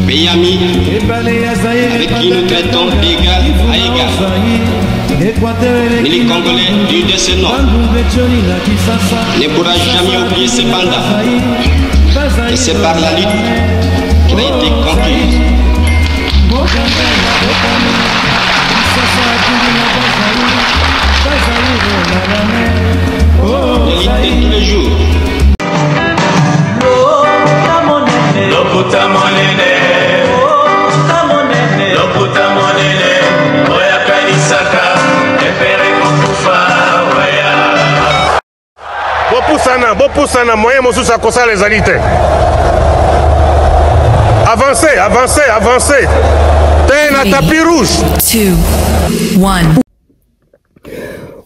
pays ami avec qui nous traitons d'égal à égal. Mais les Congolais du de ce nom ne pourra jamais oublier cependant que c'est par la lutte qu'il a été conquis. De tous les jours. Bopusana, moyen mosusu akosa les alités. Avancez, avancez, avancez. T'es un tapis rouge. 2, 1.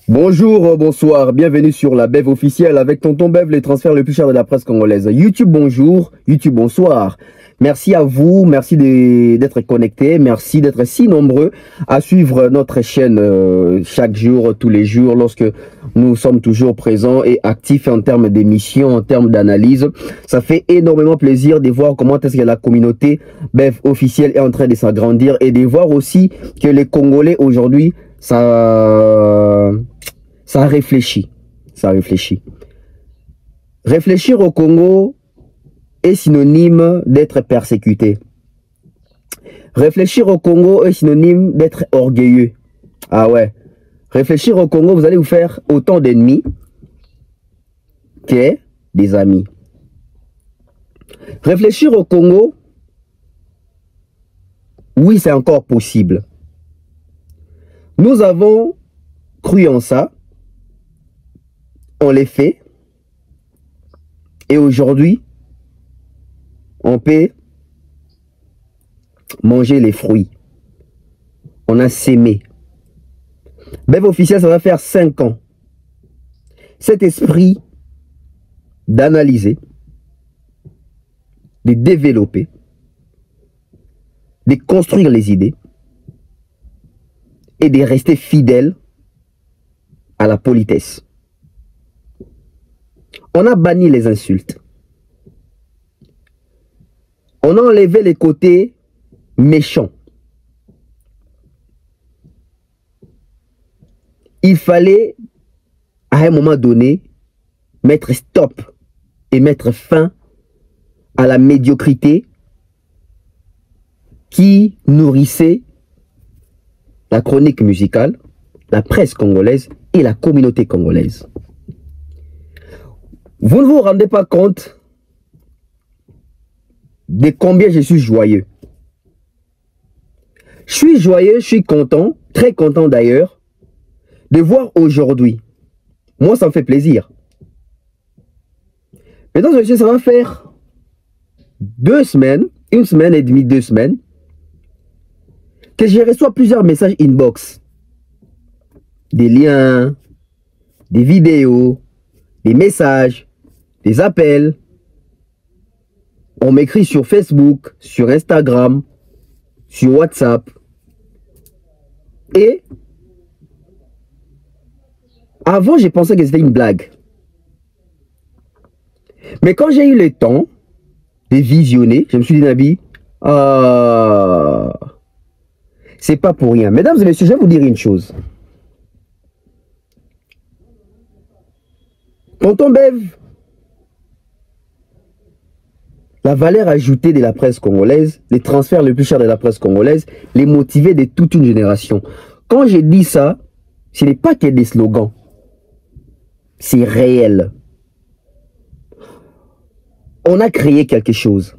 Bonjour, bonsoir, bienvenue sur la Bev officielle avec Tonton Bev, les transferts les plus chers de la presse congolaise. YouTube bonjour, YouTube bonsoir. Merci à vous, merci d'être connectés, merci d'être si nombreux à suivre notre chaîne chaque jour, tous les jours, lorsque nous sommes toujours présents et actifs en termes d'émissions, en termes d'analyse. Ça fait énormément plaisir de voir comment est-ce que la communauté Bev officielle est en train de s'agrandir et de voir aussi que les Congolais aujourd'hui, ça réfléchit. Ça réfléchit. Réfléchir au Congo est synonyme d'être persécuté. Réfléchir au Congo est synonyme d'être orgueilleux. Ah ouais. Réfléchir au Congo, vous allez vous faire autant d'ennemis que des amis. Réfléchir au Congo, oui, c'est encore possible. Nous avons cru en ça. On les fait. Et aujourd'hui, on peut manger les fruits. On a sémé. Bev officiel, ça va faire 5 ans. Cet esprit d'analyser, de développer, de construire les idées et de rester fidèle à la politesse. On a banni les insultes. On a enlevé les côtés méchants. Il fallait, à un moment donné, mettre stop et mettre fin à la médiocrité qui nourrissait la chronique musicale, la presse congolaise et la communauté congolaise. Vous ne vous rendez pas compte de combien je suis joyeux. Je suis joyeux, je suis content, très content d'ailleurs, de voir aujourd'hui. Moi, ça me fait plaisir. Mesdames et messieurs, ça va faire 2 semaines, 1 semaine et demie, 2 semaines, que je reçois plusieurs messages inbox. Des liens, des vidéos, des messages, des appels. On m'écrit sur Facebook, sur Instagram, sur WhatsApp. Et avant, j'ai pensé que c'était une blague. Mais quand j'ai eu le temps de visionner, je me suis dit, Nabi, c'est pas pour rien. Mesdames et messieurs, je vais vous dire une chose. Tonton Bev, la valeur ajoutée de la presse congolaise, les transferts les plus chers de la presse congolaise, les motivés de toute une génération. Quand je dis ça, ce n'est pas que des slogans. C'est réel. On a créé quelque chose.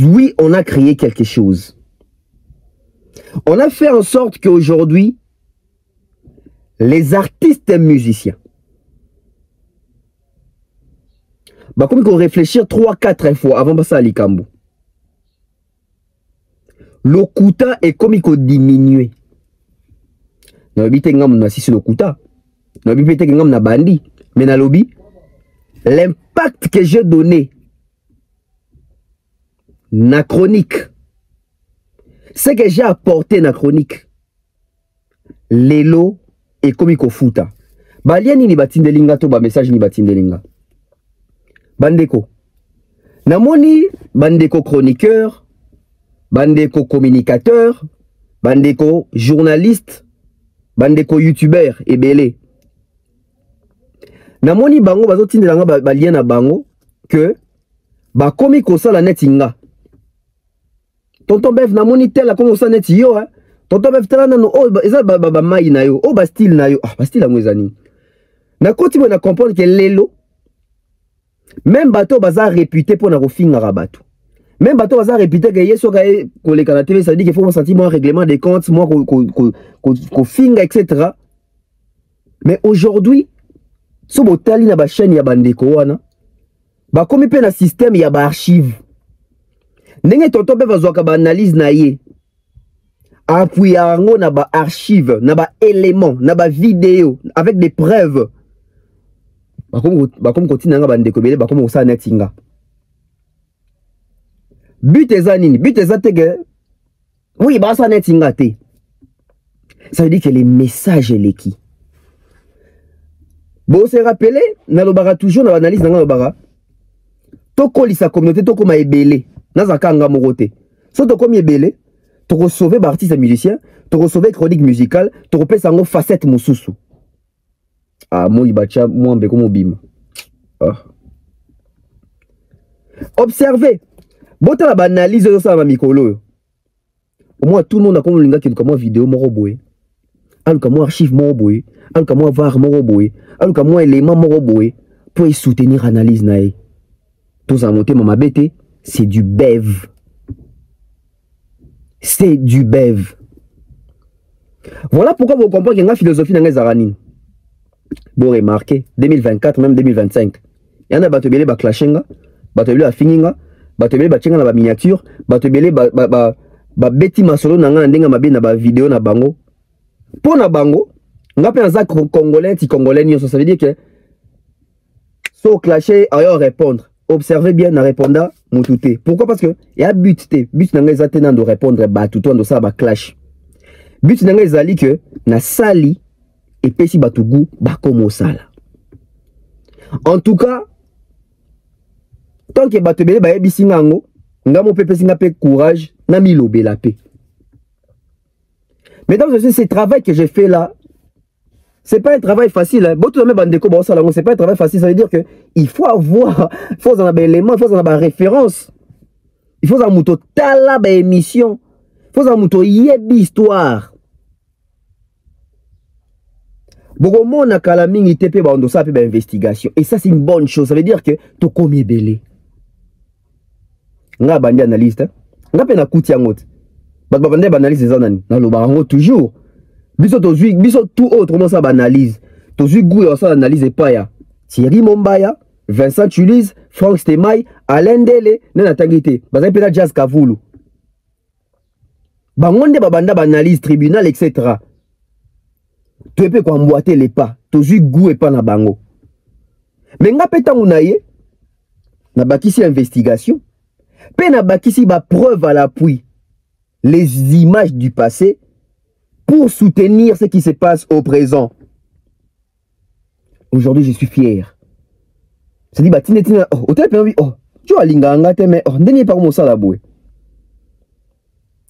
Oui, on a créé quelque chose. On a fait en sorte qu'aujourd'hui, les artistes et musiciens, comme il faut réfléchir 3-4 fois avant de passer à Likambo. Le kuta est comme il faut diminuer. Nous avons assisté le kuta. Nous avons bandi. Mais dans lobby, l'impact que j'ai donné na chronique, ce que j'ai apporté na chronique, lelo et comme il faut fouta. Balia ni batindelinga to ba message ni batindelinga. Bandeko, Namoni, bandeko chroniqueur, bandeko communicateur, bandeko journaliste, bandeko youtubeur, ebele. Namoni bango bazo tindela balien na bango que bakomi kosala netinga. Tonton Bev namoni tel comme ça net yo hein. Tonton Bev tela nano oh eza ba mai na yo, oh ba style na yo. Ah ba style na ezani. Na koti na comprendre que lelo même bateau baza réputé pour na kofinga rabato. Même bateau baza réputé que yeso ka koleka na TV, ça veut dire qu'il faut sentir mon règlement des comptes, moi ko finga etc. Mais aujourd'hui so botali na ba chaîne ya bandeko wana ba komi pe na système ya ba archive. Ndenge tonton Bev azwaka ba analyse na ye. Appui yango na ba archive, na ba éléments, na ba vidéo avec des preuves. Bakomi continue nga bandeko bele bakomi kosa netinga. But eza nini? But eza tege. Oui, ba sa netinga te. Ça veut dire que les messages les qui. Bon, se rappelé, na lobara toujours na analyse na lobara. Toko lisa communauté toko ma ebele. Nazaka nga morote. So toko mi ebele, toko sauver ba artiste musicien, toko sauver chronique musicale, toko pesa ngo facette mususu. Ah, moi ibacha moi mbeko mobima. Ah. Observez. Bota la analyse de ça ma mikolo. Au moins tout le monde a comme linga qui comme vidéo moko boy. Alors que moi archive moko boy, alors que moi var moko boy, alors que moi élément moko boy pour soutenir analyse nae. Tout ça monter mama bête, c'est du bev. C'est du bev. Voilà pourquoi vous comprenez que la philosophie dans les aranines. Bon remarquez, 2024 même 2025. Il y en a batebele ba clashinga, batebele a fininga, batebele ba chenga na ba miniature, batebele ba beti masolo na nga ndenga mabe na ba vidéo na bango. Pour na bango, nga pe za congolais ti congolais nyo, ça veut dire que so clasher ailleurs répondre. Observez bien na répondant mutute. Pourquoi? Parce que il y a but na nga za tenant de répondre ba tout ndo ça ba clash. But na nga ezali que na sali et pesi batugu bakomo sala. En tout cas, tant que batebele ba yebisi ngango, ngamo pepe singa pe courage na milobe la paix. Mesdames et messieurs, ce travail que j'ai fait là, c'est pas un travail facile. Hein. C'est pas un travail facile. Ça veut dire que il faut avoir, il faut avoir des éléments, il faut avoir des références. Il faut avoir une tala émission. Il faut avoir une histoire. Beaucoup de monde a kalaming ITP ba ondo sa pe ba investigation. Et ça c'est une bonne chose. Ça veut dire que to komi belé. Nga bandi analyste. Nga pe na kuti yangote. Ba bandi analyse za nani. Na lo ba ngo toujours. Biso to zui biso tout autre comment ça ba analyse. To zui gou ya ça analyse pas ya. Thierry Mombaya, Vincent Tulize, Franck Stemay, Alain Dele, na tangité. Ba za pe na Jazz Kavulu. Ba ngonde ba banda ba analyse tribunal etc. Tu peux emboîter les pas. Tu as goût et pas na bango. Mais nga peta munaye na bakisi investigation. Pe na bakisi ba preuve à l'appui. Les images du passé pour soutenir ce qui se passe au présent. Aujourd'hui, je suis fier. C'est dit batine tina oh tel pe oh tu as linganga te mais oh ndeni par mo sala boy.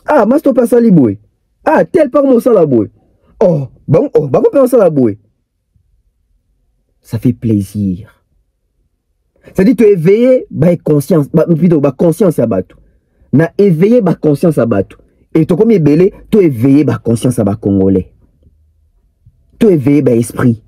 Ah masto pas sali boy. Ah tel par mo sala boy. Oh, bon, penser à la bouée. Ça fait plaisir. Ça dit, tu es éveillé, bah, conscience, plutôt, bah, conscience à battre. Na éveillé, bah, conscience à battre. Et toi, comme il est belé, tu es éveillé, bah, conscience à battre congolais. Tu es éveillé, bah, esprit.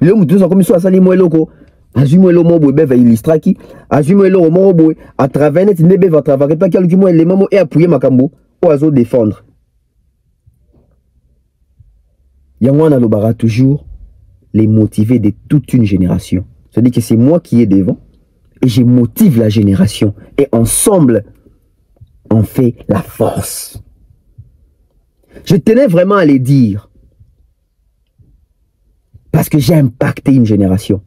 Le moutou, comme il soit sali, moi, loko. Azumo lo mo boy va illustrer qui. Azumo lo mo boy à travers net, nebe va travailler pas quelques mois, les mamans et appuyer ma cambo, oiseau défendre. Yangwana Lobara toujours les motiver de toute une génération. C'est-à-dire que c'est moi qui est devant et je motive la génération. Et ensemble, on fait la force. Je tenais vraiment à les dire. Parce que j'ai impacté une génération.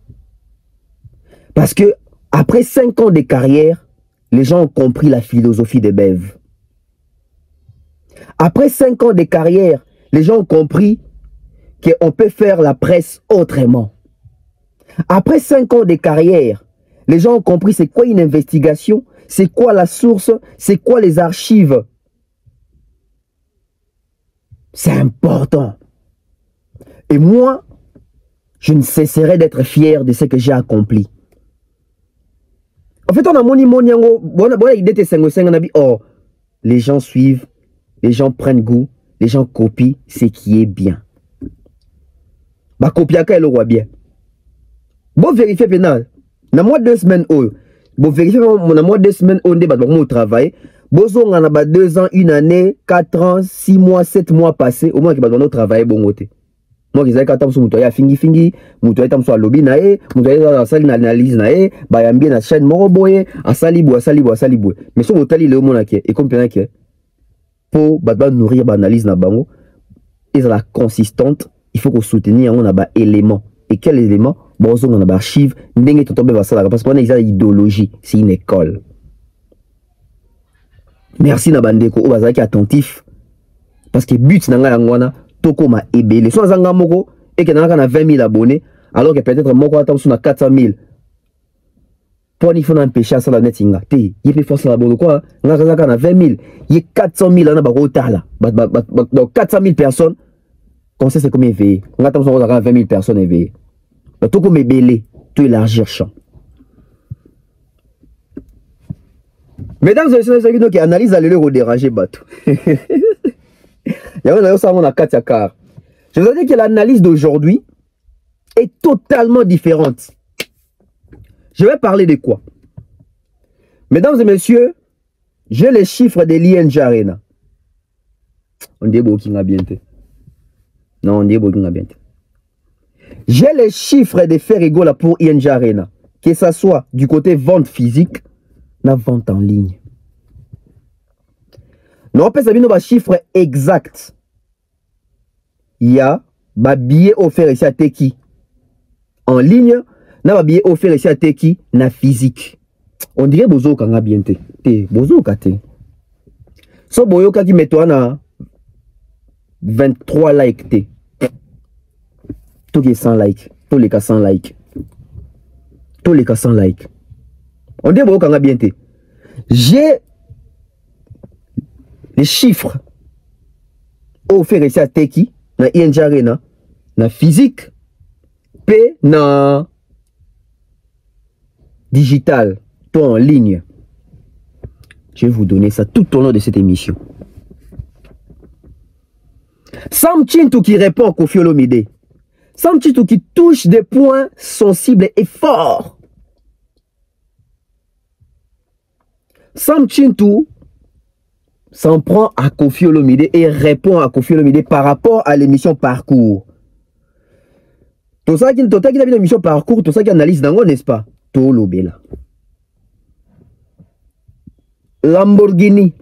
Parce que après 5 ans de carrière, les gens ont compris la philosophie de Bev. Après 5 ans de carrière, les gens ont compris qu'on peut faire la presse autrement. Après 5 ans de carrière, Les gens ont compris c'est quoi une investigation, c'est quoi la source, c'est quoi les archives. C'est important. Et moi, je ne cesserai d'être fier de ce que j'ai accompli. En fait, on a oh, les gens suivent, les gens prennent goût, les gens copient ce qui est bien. Bah, copier le roi bien. Bon, vérifier pénal. Dans moins 2 semaines, bon, vérifier dans moins 2 semaines, on débat au travail. Bon, on a 2 ans, 1 année, 4 ans, 6 mois, 7 mois passés, au moins qu'il va au travail, bon côté. Moi, je sais que je suis fingi, je suis lobby, je suis analyse, je suis chaîne, je suis mais si vous avez le monde et comme pour nourrir l'analyse, et la consistante, il faut qu'on soutenir un élément. Et quel élément? Bon, on a archive, parce qu'on a une idéologie, c'est une école. Merci Nabandeko, on va être attentif. Parce que but n'a toko ma ebele. Soit zanga moko et que n'a 20 000 abonnés, alors que peut-être moko attend sur 400 000. Pour il faut empêcher ça la netinga. Té, il peut faire ça la bonne quoi? N'a 20 000, il y a 400 000 na ba retard là. Donc 400 000 personnes. Comme ça c'est combien éveillé? On attend sur 20 000 personnes éveillées. Donc toko me belé, tout élargir champ. Mesdames et messieurs, c'est une qui analyse à l'heure au déranger bateau. Je veux dire que l'analyse d'aujourd'hui est totalement différente. Je vais parler de quoi? Mesdames et messieurs, j'ai les chiffres de l'INJ Arena. On dit beaucoup bien. Non, on dit beaucoup bien. J'ai les chiffres de Ferrigo là pour INJ Arena. Que ce soit du côté vente physique, la vente en ligne. Nous avons un chiffre exact. Il y a un billet offert ici à Teki en ligne, un billet offert ici à Teki na physique. On dirait bozo kanga bien te. Bozo kate. So boyo kaki metwa na 23 likes te. Tout qui 100 likes, tous les cas 100 likes. Tous les cas 100 likes. On dirait bozo kanga bien te. J'ai les chiffres offerts ici à Teki, na INJ Arena, na physique, P, na digital, tout en ligne. Je vais vous donner ça tout au long de cette émission. Sam Chintou qui répond à Koffi Olomide. Sam Chintou qui touche des points sensibles et forts. Sam Chintou s'en prend à Koffi Olomide et répond à Koffi Olomide par rapport à l'émission Parcours. Tout ça qui a vu l'émission Parcours, tout ça qui analyse dans n'est-ce pas? Tout l'obéla. Lamborghini.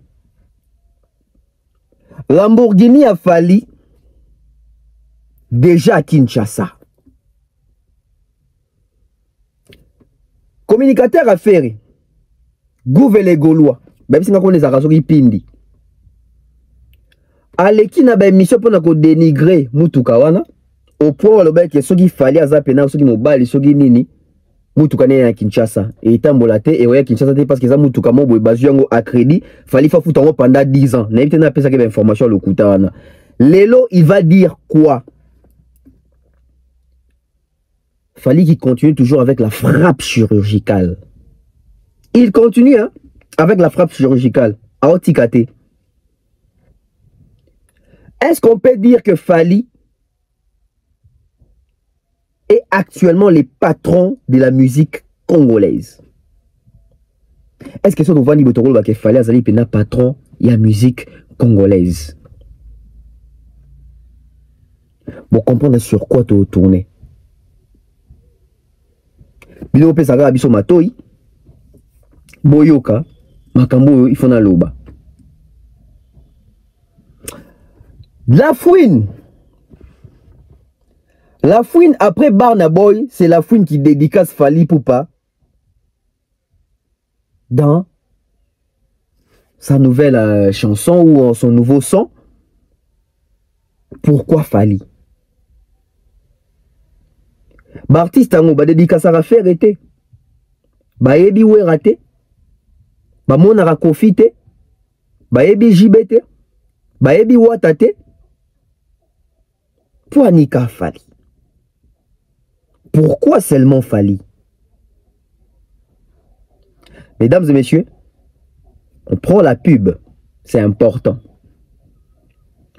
Lamborghini a fallu déjà à Kinshasa. Communicateur a fait Gouvernement Gaulois. Même si on a des pindi. Aleki na ba émission pour dénigrer Mutuka wana au point où le ceux qui fallait azapena ceux qui mobile ceux qui nini Mutuka ne ya Kinshasa et tambolate et ouais Kinshasa parce que ça Mutuka mo boy bazu yango à crédit fallait fa foutango pendant 10 ans na évité na pesa que information le kuta wana lelo il va dire quoi? Fallait qu'il continue toujours avec la frappe chirurgicale. Il continue hein, avec la frappe chirurgicale à Otikate. Est-ce qu'on peut dire que Fally est actuellement les patrons de la musique congolaise? Est-ce que ce que Fally est le patron de la musique congolaise? Pour comprendre sur quoi tu tournes. Bino pe saka biso matoi boyoka makambo il faut na loba. La fouine après Burna Boy, c'est la fouine qui dédicace Fally Ipupa dans sa nouvelle chanson ou son nouveau son. Pourquoi Fally? L'artiste a dédicace à faire été. bayebi werate, bamonaka kofi te, bayebi jibete, bayebi watate, pour Nika Fali. Pourquoi seulement Fali? Mesdames et messieurs, on prend la pub, c'est important.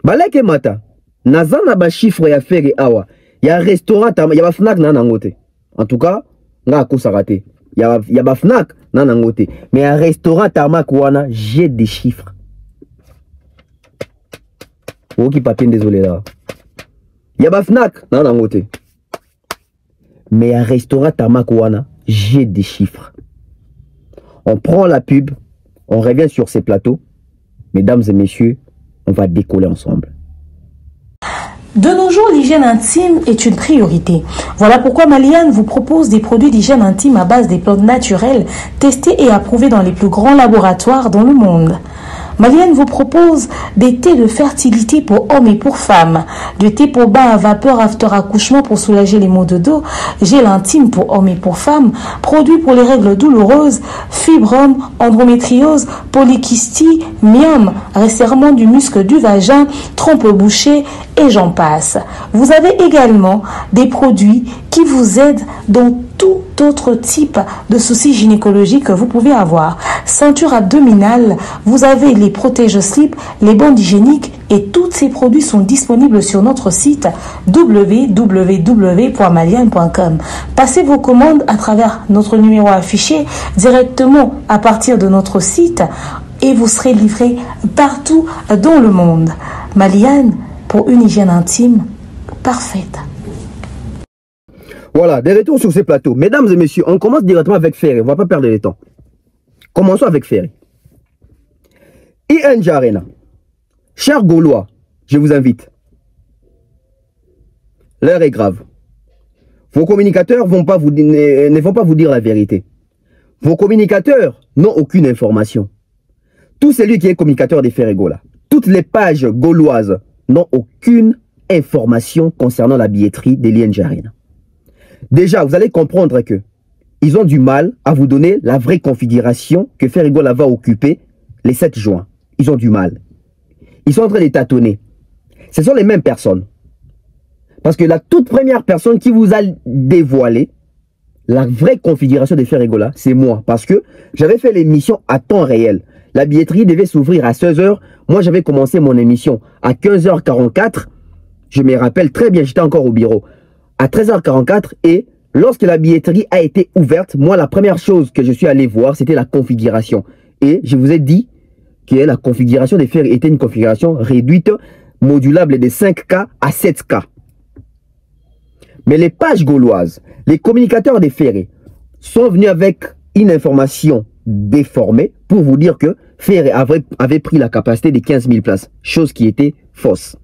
Balake mata, nazana ba chiffre ya fere awa, ya restaurant, ya ba Fnac na nangote. En tout cas, nga kusarate. Ya ba Fnac na nangote. Mais un restaurant tarmac wana, j'ai des chiffres. Oki papier, désolé là. Ya ba Fnac na nangote. Mais un restaurant tarmac wana, j'ai des chiffres. On prend la pub, on revient sur ces plateaux. Mesdames et messieurs, on va décoller ensemble. De nos jours, l'hygiène intime est une priorité. Voilà pourquoi Maliane vous propose des produits d'hygiène intime à base des plantes naturelles testés et approuvés dans les plus grands laboratoires dans le monde. Maliane vous propose des thés de fertilité pour hommes et pour femmes, du thé pour bain à vapeur after accouchement pour soulager les maux de dos, gel intime pour hommes et pour femmes, produits pour les règles douloureuses, fibrome, endométriose, polykystie, myome, resserrement du muscle du vagin, trompe bouchée et j'en passe. Vous avez également des produits qui vous aident dans tout autre type de soucis gynécologiques que vous pouvez avoir. Ceinture abdominale, vous avez les protège-slip, les bandes hygiéniques et tous ces produits sont disponibles sur notre site www.maliane.com. Passez vos commandes à travers notre numéro affiché directement à partir de notre site et vous serez livré partout dans le monde. Maliane, pour une hygiène intime parfaite. Voilà, des retours sur ces plateaux. Mesdames et messieurs, on commence directement avec Ferré. On ne va pas perdre le temps. Commençons avec Ferré. ING Arena. Chers Gaulois, je vous invite. L'heure est grave. Vos communicateurs ne vont pas vous dire la vérité. Vos communicateurs n'ont aucune information. Tout celui qui est communicateur des Ferré-Gola, toutes les pages gauloises n'ont aucune information concernant la billetterie de l'ING Arena. Déjà, vous allez comprendre que ils ont du mal à vous donner la vraie configuration que Ferré-Gola va occuper les 7 juin. Ils ont du mal. Ils sont en train de tâtonner. Ce sont les mêmes personnes. Parce que la toute première personne qui vous a dévoilé la vraie configuration de Ferré-Gola, c'est moi. Parce que j'avais fait l'émission à temps réel. La billetterie devait s'ouvrir à 16 h. Moi, j'avais commencé mon émission à 15 h 44. Je me rappelle très bien, j'étais encore au bureau. À 13 h 44 et lorsque la billetterie a été ouverte, moi, la première chose que je suis allé voir, c'était la configuration. Et je vous ai dit que la configuration des Ferré était une configuration réduite, modulable de 5K à 7K. Mais les pages gauloises, les communicateurs des Ferré sont venus avec une information déformée pour vous dire que Ferré avait pris la capacité de 15 000 places, chose qui était fausse.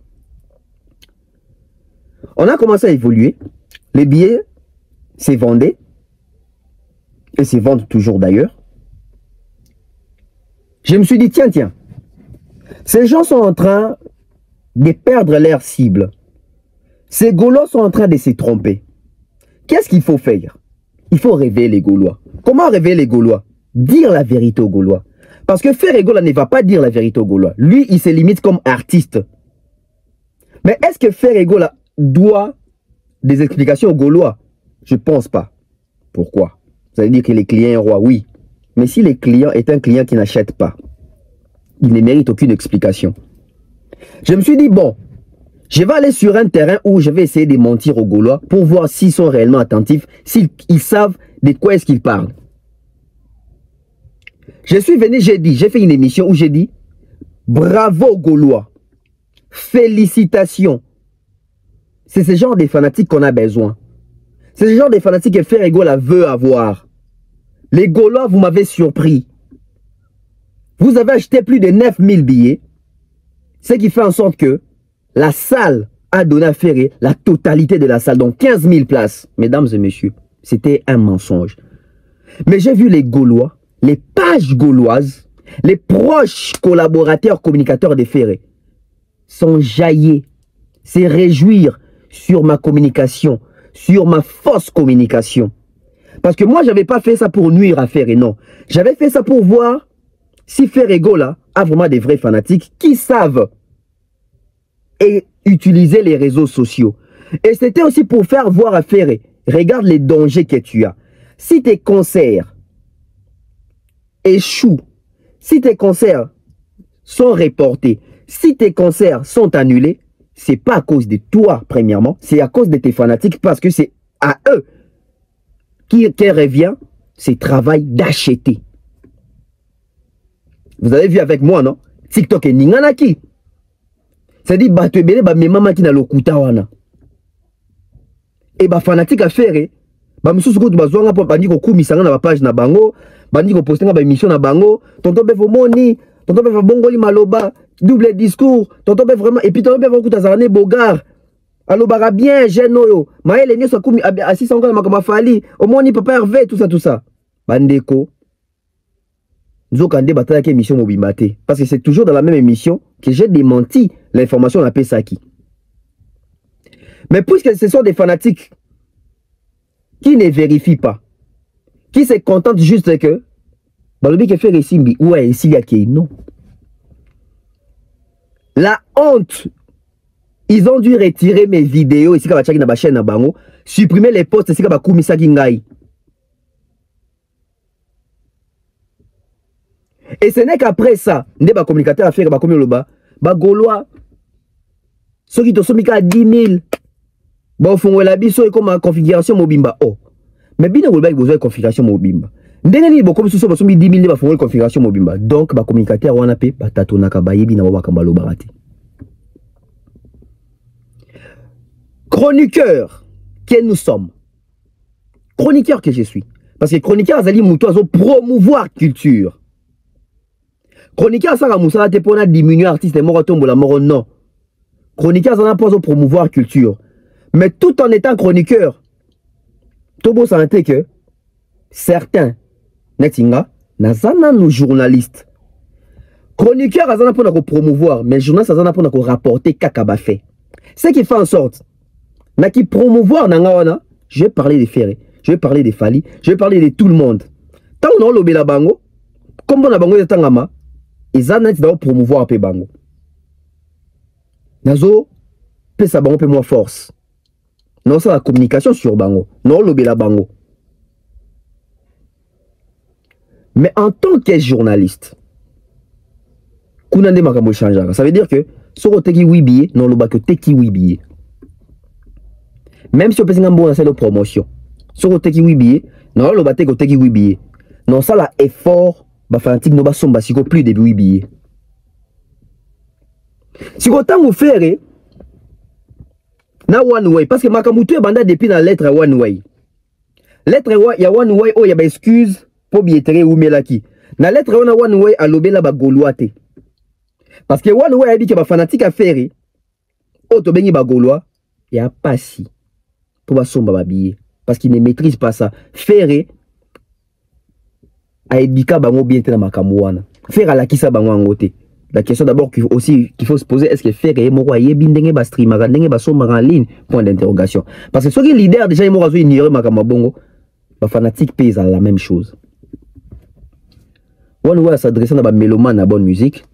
On a commencé à évoluer, les billets se vendaient, et se vendent toujours d'ailleurs. Je me suis dit, tiens, ces gens sont en train de perdre leur cible. Ces Gaulois sont en train de se tromper. Qu'est-ce qu'il faut faire? Il faut réveiller les Gaulois. Comment réveiller les Gaulois? Dire la vérité aux Gaulois. Parce que Ferré-Gola ne va pas dire la vérité aux Gaulois. Lui, il se limite comme artiste. Mais est-ce que Ferré-Gola doit des explications aux Gaulois? Je ne pense pas. Pourquoi? Vous allez dire que les clients sont rois, oui. Mais si le client est un client qui n'achète pas, il ne mérite aucune explication. Je me suis dit, bon, je vais aller sur un terrain où je vais essayer de mentir aux Gaulois pour voir s'ils sont réellement attentifs, s'ils savent de quoi est-ce qu'ils parlent. Je suis venu, j'ai fait une émission où j'ai dit, bravo Gaulois, félicitations. C'est ce genre de fanatiques qu'on a besoin. C'est ce genre de fanatiques que Ferré-Gola veut avoir. Les Gaulois, vous m'avez surpris. Vous avez acheté plus de 9000 billets. Ce qui fait en sorte que la salle a donné à Ferré la totalité de la salle. Donc 15 000 places. Mesdames et messieurs, c'était un mensonge. Mais j'ai vu les Gaulois, les pages gauloises, les proches collaborateurs, communicateurs de Ferré s'enjailler, se réjouir sur ma communication, sur ma fausse communication. Parce que moi, j'avais pas fait ça pour nuire à Ferré, non. J'avais fait ça pour voir si Ferrego, là, a vraiment des vrais fanatiques qui savent et utiliser les réseaux sociaux. Et c'était aussi pour faire voir à Ferré, regarde les dangers que tu as. Si tes concerts échouent, si tes concerts sont reportés, si tes concerts sont annulés, c'est pas à cause de toi, premièrement, c'est à cause de tes fanatiques, parce que c'est à eux qui revient ce travail d'acheter. Vous avez vu avec moi, non? TikTok et Ninganaki. C'est-à-dire, Batebele, maman qui n'a le wana. Et fanatique à faire, misusu ko bazwanga po bandi ko kumisanga na page na bango, bandi ko poster na émission na bango, tonton Bevo moni, tonton Bevo bongoli maloba, double discours, tonton Bevo vraiment et puis tonton Bevo kuta zarane bogar. Allo bara bien jeune oyo, maele nyo sa kumi assis encore na makama fali, omoni papa Hervé tout ça. Bandeko. Nzokande batala ke émission mobimate parce que c'est toujours dans la même émission que j'ai démenti l'information na Pesaki. Mais puisque ce sont des fanatiques qui ne vérifient pas, qui se contentent juste que Balobi ke faire Simbi ouais Silia Kei, non. La honte, ils ont dû retirer mes vidéos ici ka bachaki na ba chaîne na bango, supprimer les posts ici ka ba kumisa kingai. Et ce n'est qu'après ça, ne ba communicateur à faire ba komi loba, ba Gaulois ceux qui te sont mis à 10 000. Bon, faut la biso et comme configuration mobimba. Oh, mais bien vous avez besoin de configuration mobimba. Ndenge ni comme sous 10 000 ba faut configuration mobimba. Donc ba communicateur wana pe ba tatona ka bayebi na ba kambalo barati. Chroniqueur que nous sommes. Chroniqueur que je suis. Parce que chroniqueur azali muto azo promouvoir culture. Chroniqueur ça musala te pona diminuer artiste moko tombola moko non. Chroniqueur ça pas promouvoir culture. Mais tout en étant chroniqueur, Tobo sentait que certains netinga nazana nos journalistes. Chroniqueur azana pour nous promouvoir, mais journaliste azana pour nous rapporter kakaba fait. Ce qui fait en sorte na qui promouvoir nangawana, je vais parler des Ferré, je vais parler des Fali, je vais parler de tout le monde. Tant on a lobé la bango, comme on a bango de tangama, ils ont d'abord promouvoir pe bango. Nazo pe sa bango pe moi force. Non, c'est la communication sur bango. Non, lobé la bango. Mais en tant que journaliste, Kounande Makambo changera. Ça veut dire que si on teki wibiye, non, le que teki wibiye. Même si on peut faire une promotion, si on teki wibiye, non, le que teki wibiye. Non, ça la effort, bah fanatique no ba somba si plus de wibiye. Si on t'a fait na one way parce que Makamutu banda depuis la lettre one way. Lettre il y a one way oh il y a excuse pour billetterie ou melaki. Na lettre on a one way à lobela ba Gaulois te. Parce que one way a dit que ba fanatique a faire oh to bengi ba Gaulois il y a pas si pour ba somba ba billet parce qu'il ne maîtrise pas ça. Faire a edika bango bien te na makamwana. Faire à la kisa bango ngote. La question d'abord qu'il faut se poser, est-ce que faire et moro yebi ndenge ba streamer ndenge ba somba en ligne, point d'interrogation. Parce que ceux qui leader déjà moro zo ignorer makama bongo, ba fanatique pèse à la même chose. One way à s'adresser à ba mélomane à bonne musique.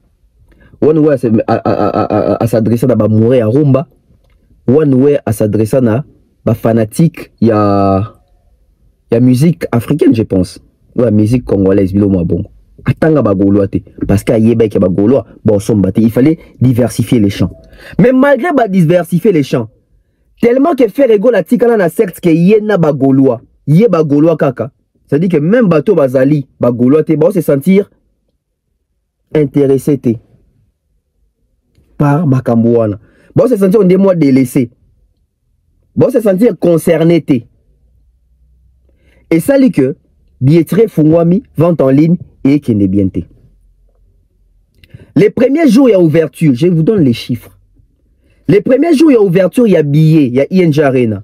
One way à s'adresser à ba mourir à rumba. One way à s'adresser à ba fanatique ya musique africaine je pense. Ou la musique congolaise bilo moi bongo. Atanga ba Gaulois te parce qu'il y a ba Gaulois bon sombate il fallait diversifier les champs mais malgré ba diversifier les champs tellement que faire ego la tikana na secte que yena ba Gaulois yé ba Gaulois kaka ça dit que même bateau bazali ba Gaulois te ba se sentir intéressé te par makambo wana ba se sentir on des mois délaissé ba se sentir concerné te et ça dit que billetterie fungwami vente en ligne et qui n'est bien té. Les premiers jours, il y a ouverture. Je vous donne les chiffres. Les premiers jours, il y a ouverture, il y a billets. Il y a ING Arena.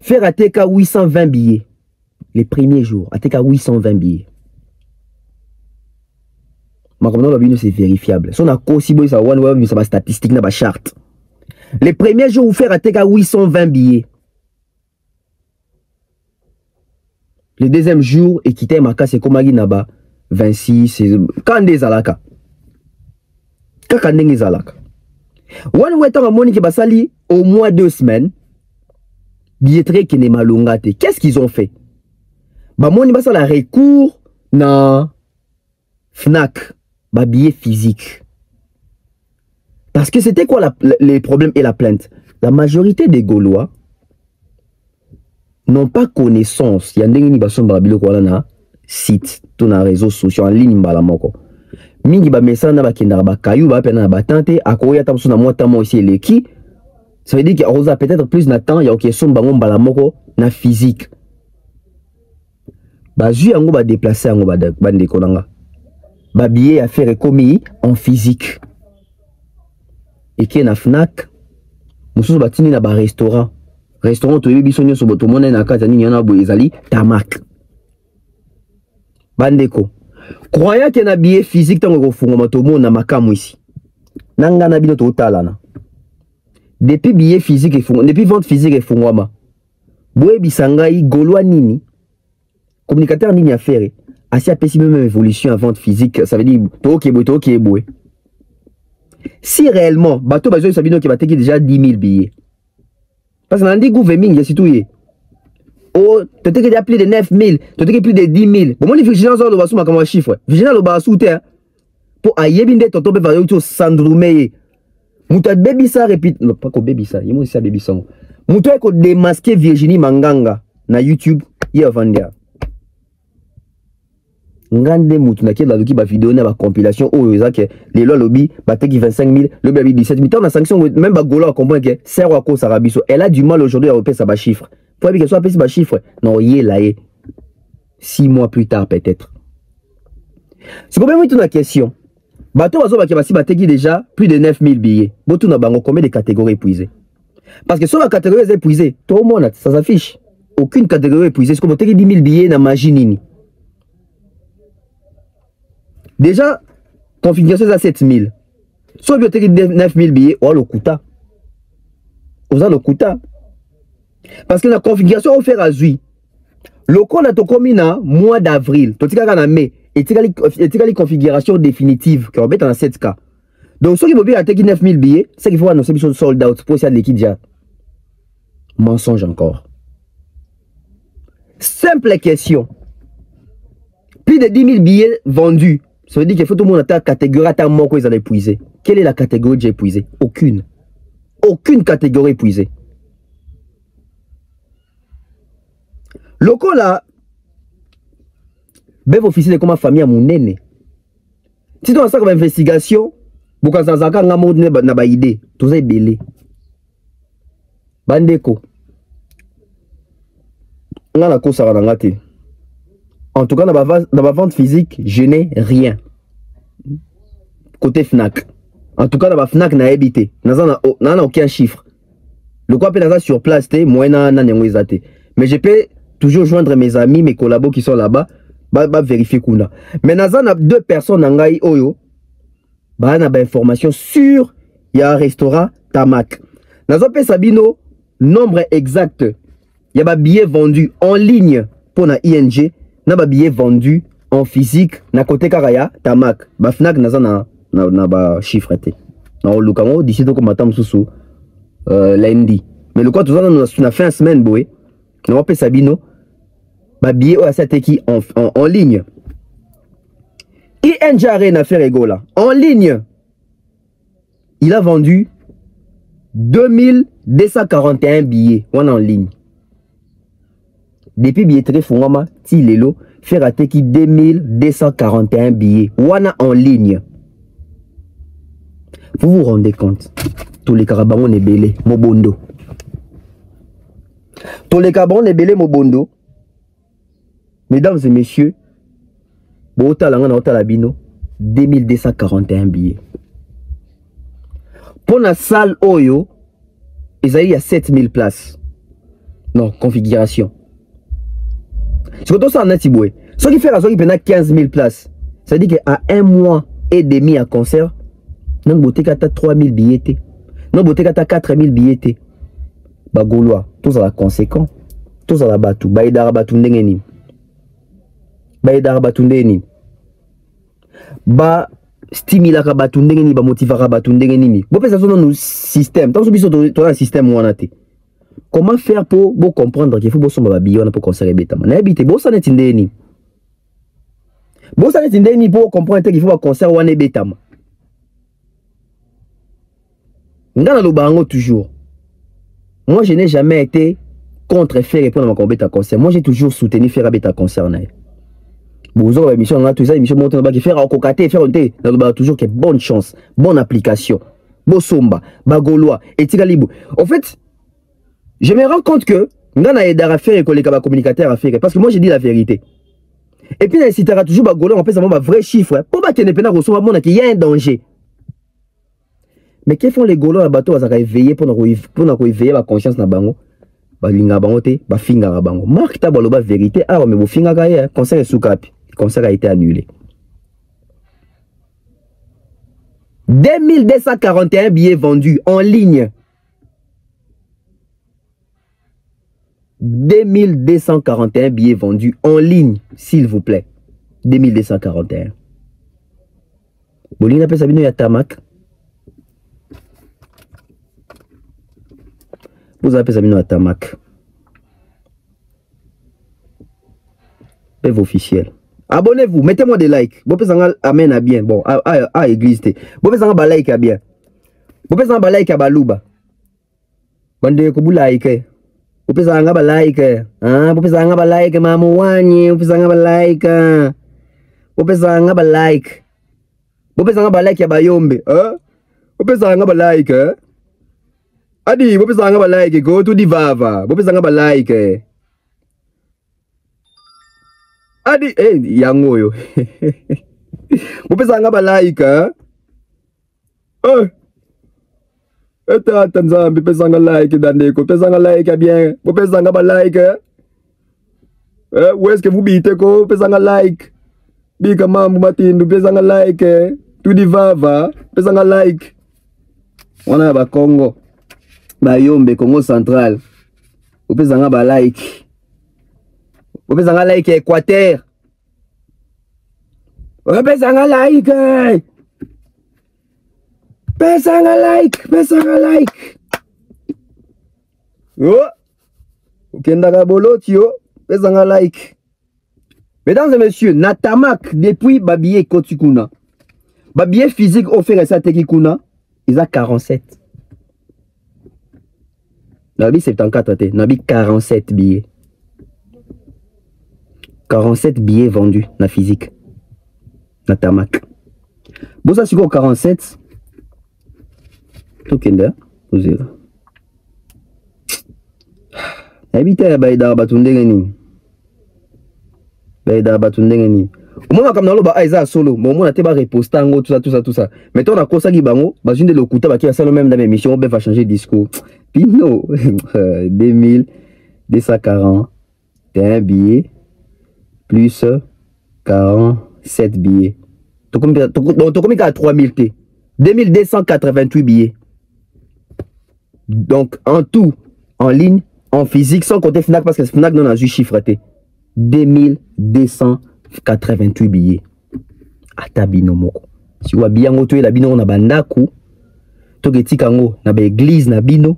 Faire ATK 820 billets. Les premiers jours, ATK 820 billets. Mais comme c'est vérifiable. Si on a possible, ça va statistique, ça va charte. Les premiers jours, vous faire ATK 820 billets. Le deuxième jour, et quitter Maka, c'est comme Naba 26, quand des alaka. Quand des alaka. One way temps Monique Basali, au moins 2 semaines, billetterie qui n'est malongate. Qu'est-ce qu'ils ont fait? Bah, Monique Basali a recours na Fnac, bah, billet physique. Parce que c'était quoi les problèmes et la plainte? La majorité des Gaulois n'ont pas connaissance. Il y a des gens qui ont site, tous les réseaux sociaux en ligne. Mingi ba message na ba kenda ba kayu ba pena ba tante akoya tamso na mota mo ici les qui ça veut dire qu'il y a peut-être plus de temps il y a OK son bango mbala moko na physique ba ju yango ba déplacer yango ba bande konanga ba billet à faire commis en physique et qui na Fnac mususu batini na ba restaurant to yebi sonyo so boto mona na kata ni yana bo ezali Tamac bandeko. Croyant qu'il y a un billet physique dans le fond, na makamu ici. Nanga na bino to talana. Depuis billet physique et fond, depuis vente physique et fond wama. Boé bisangai Gaulois nini. Communicateur nini a faire. Asi a pessi même évolution à vente physique, ça veut dire to ke boé. Si réellement bateau bazo sabino qui va teki déjà 10 000 billets. Parce que nandi gouvernement y a situé. Oh, tu as déjà plus de 9 000, tu as plus de 10 000. Bon, moi, les vigilants ont le comme un chiffre. Vigilant, le bas sous terre. Pour aïe, bien d'être tombé par le sandroumé. Mouta baby ça répète. Non, pas que baby ça. Il m'a dit ça baby ça. Mouta ko démasqué Virginie Manganga na YouTube. Il y a vendu. Ngande moutou na qui la doki ba vidéo na ba compilation. Oh, que les lois lobby, ba teki 25 000, le baby 17 000. Tant la sanction, même ba Golo a compris que c'est à cause Sarabiso. Elle a du mal aujourd'hui à repérer sa chiffre. Pour qu'elle soit appelée chiffre. Non, il est là. 6 mois plus tard, peut-être. C'est combien de la question? Bateau qui déjà plus de 9 000 billets. Botou na bango combien de catégories épuisées? Parce que sur la catégorie épuisée, tout le monde, ça s'affiche. Aucune catégorie épuisée. C'est comme 10 000 billets na magie. Déjà, configuration à 7 000. Soit vous avez 9 000 billets, ou le Kuta. Vous avez le Kuta. Parce que la configuration on fait azui. Le code a to comina mois d'avril. To tika na mai. Et tika li configuration définitive. Qui va dans 7K. Donc ceux qui vont bien attaquer 9 000 billets, c'est qu'il faut annoncer qu'ils sont sold out pour essayer de l'équipe déjà. Mensonge encore. Simple question. Plus de 10 000 billets vendus. Ça veut dire qu'il faut tout le monde attaquer la catégorie à mort qu'ils allaient épuiser. Quelle est la catégorie que j'ai épuisée? Aucune. Aucune catégorie épuisée. Loko là, bev officiel de comment famille à mon nene. Si tu as ça comme investigation, beaucoup de gens n'ont pas idée. Tout ça est belé. Bandeko. On a la course à la. En tout cas, dans ma vente physique, je n'ai rien. Côté Fnac. En tout cas, dans ma Fnac, n'a habité. N'a aucun chiffre. Le quoi peut sur place, moi, mais je peux toujours joindre mes amis, mes collabos qui sont là-bas, vérifier qu'on a. Mais Nazan a 2 personnes en Gaï Oyo, bah na information sur il y a un restaurant Tamac. Nazan pe Sabino nombre exact. Il y a des billets vendus en ligne pour na ING, na ba billets vendus en physique na côté Karaya Tamac. Ba Fnac Nazan na ba chiffreté. Na olukango d'ici donc matam susu lundi. Mais le quoi tout ça on a fait une semaine boé. On appelle Sabino, bah billet en ligne. ING a rien à faire égaux là. En ligne, il a vendu 2241 billets. On en ligne. Depuis billetterie Fungama, Tilelo, faire à teki 2241 billets. On en ligne. Vous vous rendez compte? Tous les carabamons est belé, Mobondo. Tous les cabons les belés mobondo. Mesdames et messieurs, Bota Labino, 2241 billets. Pour la salle Oyo, il y a 7000 places. Non, configuration. C'est comme ça en Atiboué. Ce qui fait la soirée, il y a 15 000 places. Ça veut dire qu'à 1 mois et demi à concert, non, il y a 3000 billets. Non, il y a 4000 billets. Bagoulois, tous à la conséquence, tous à la batou, baïdara batou ndengeni. baedaka bato ndenge nini bastimilaka bato ndenge nini bamotivaka bato ndenge nini bopesa so nanu système ntango so biso toza na système wana te comment faire pour comprendre qu'il faut bosomba babillet wana po concert ebetama nayebi te bosala neti ndenge nini bosala neti ndenge nini po comprendre te qu'il faut baconcert wana ebetama nga naloba yango toujours moi je n'ai jamais été contre faire répondre à ma compétence concert. Moi j'ai toujours soutenu faire un concert. Vous avez émission là, tout ça, émission monte là, qui faire au cocaté, faire onté, là toujours que bonne chance, bonne application, bosomba, bagolois, et tigalibo. En fait, je me rends compte que ngana edara faire que les communicateurs à faire, parce que moi j'ai dit la vérité. Et puis il citera toujours bagolois, on peut savoir un vrai chiffre. Pour pas qu'il ne pas recevoir mon qu'il y a un danger. Mais qu'est-ce que font les gaulois à bateau à réveiller pour nous éveiller la conscience na bango? Balinga bango te bafinga bango marque ta baloba vérité ah mais bo finga ka concert soukapi concert a été annulé 2241 billets vendus en ligne 2241 billets vendus en ligne s'il vous plaît 2241 bolinga pesa bino ya tamak vous avez fait ça à Tamak. Pève officiel. Abonnez-vous, mettez-moi des likes. Vous pouvez amen à bien. Bon, à église. Vous pouvez en like à bien. Vous pouvez en like à balouba. Bande ko like. Vous pouvez en like. Hein, vous pouvez en like mamouani, vous pouvez en like. Vous pouvez en like. Vous pouvez en like à bayombe, hein? Vous pouvez en like, hein? Adi, vous pouvez en like, go to divava. Vous pouvez en like. Adi, yango yo. Vous pouvez en like, hein? Eta Tanzambi, vous pouvez en like, Dandeko, vous pouvez en like bien. Vous pouvez en like, où est-ce que vous bitez, vous pouvez en like. Bika mambu matin, vous pouvez en like, to divava, vous pouvez en like. On a ba Congo. Bayombe, Congo central. Vous pouvez en like. Vous pouvez en like Équateur. Vous pouvez en like. Pesa un like. Oh. Okendaka bolotio, pesa un like. Mesdames et messieurs, Natamak depuis Babiye Kotikuna. Babiye physique offert ça Tekikuna, ils a 47. Nabi 74, Nabi 47 billets. 47 billets vendus na physique. Natamak. Bon ça c'est quoi 47? Tokenda, vous êtes. Habitez Baïda Batundengeni. Baïda Batundengeni. Au moment comme dans le bas, Aïza solo, mais au moins, on a été reposté en tout ça. Mettons, on a consacré Bango, bah, une de l'Okuta, qui a ça le même dans l'émission, on va changer de discours. Pino, 2241 billets, plus 47 billets. Donc, combien à 3000 T? 2288 billets. Donc, en tout, en ligne, en physique, sans compter Fnac, parce que Fnac n'a pas chiffre T. 2288 billets. Ata bino moko. Si wa biyango to la bino na bandaku, to getikango na ba église na bino,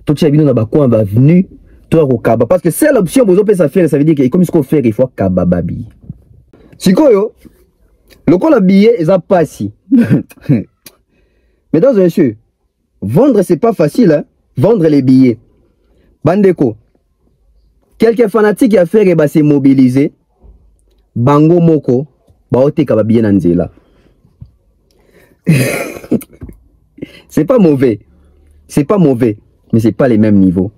to tia bino na ba coin ba venu, to ko kaba parce que c'est l'option vous peut ça faire ça veut dire que comme ce qu'on fait il faut kaba babi. Sikoyo, le ko la billet est pas si. Mesdames et messieurs, vendre c'est pas facile hein, vendre les billets. Bandeko. Quelques fanatiques à faire et bah se mobiliser. Bango moko ba oteka ba billet na nzela. C'est pas mauvais. C'est pas mauvais, mais c'est pas les mêmes niveaux.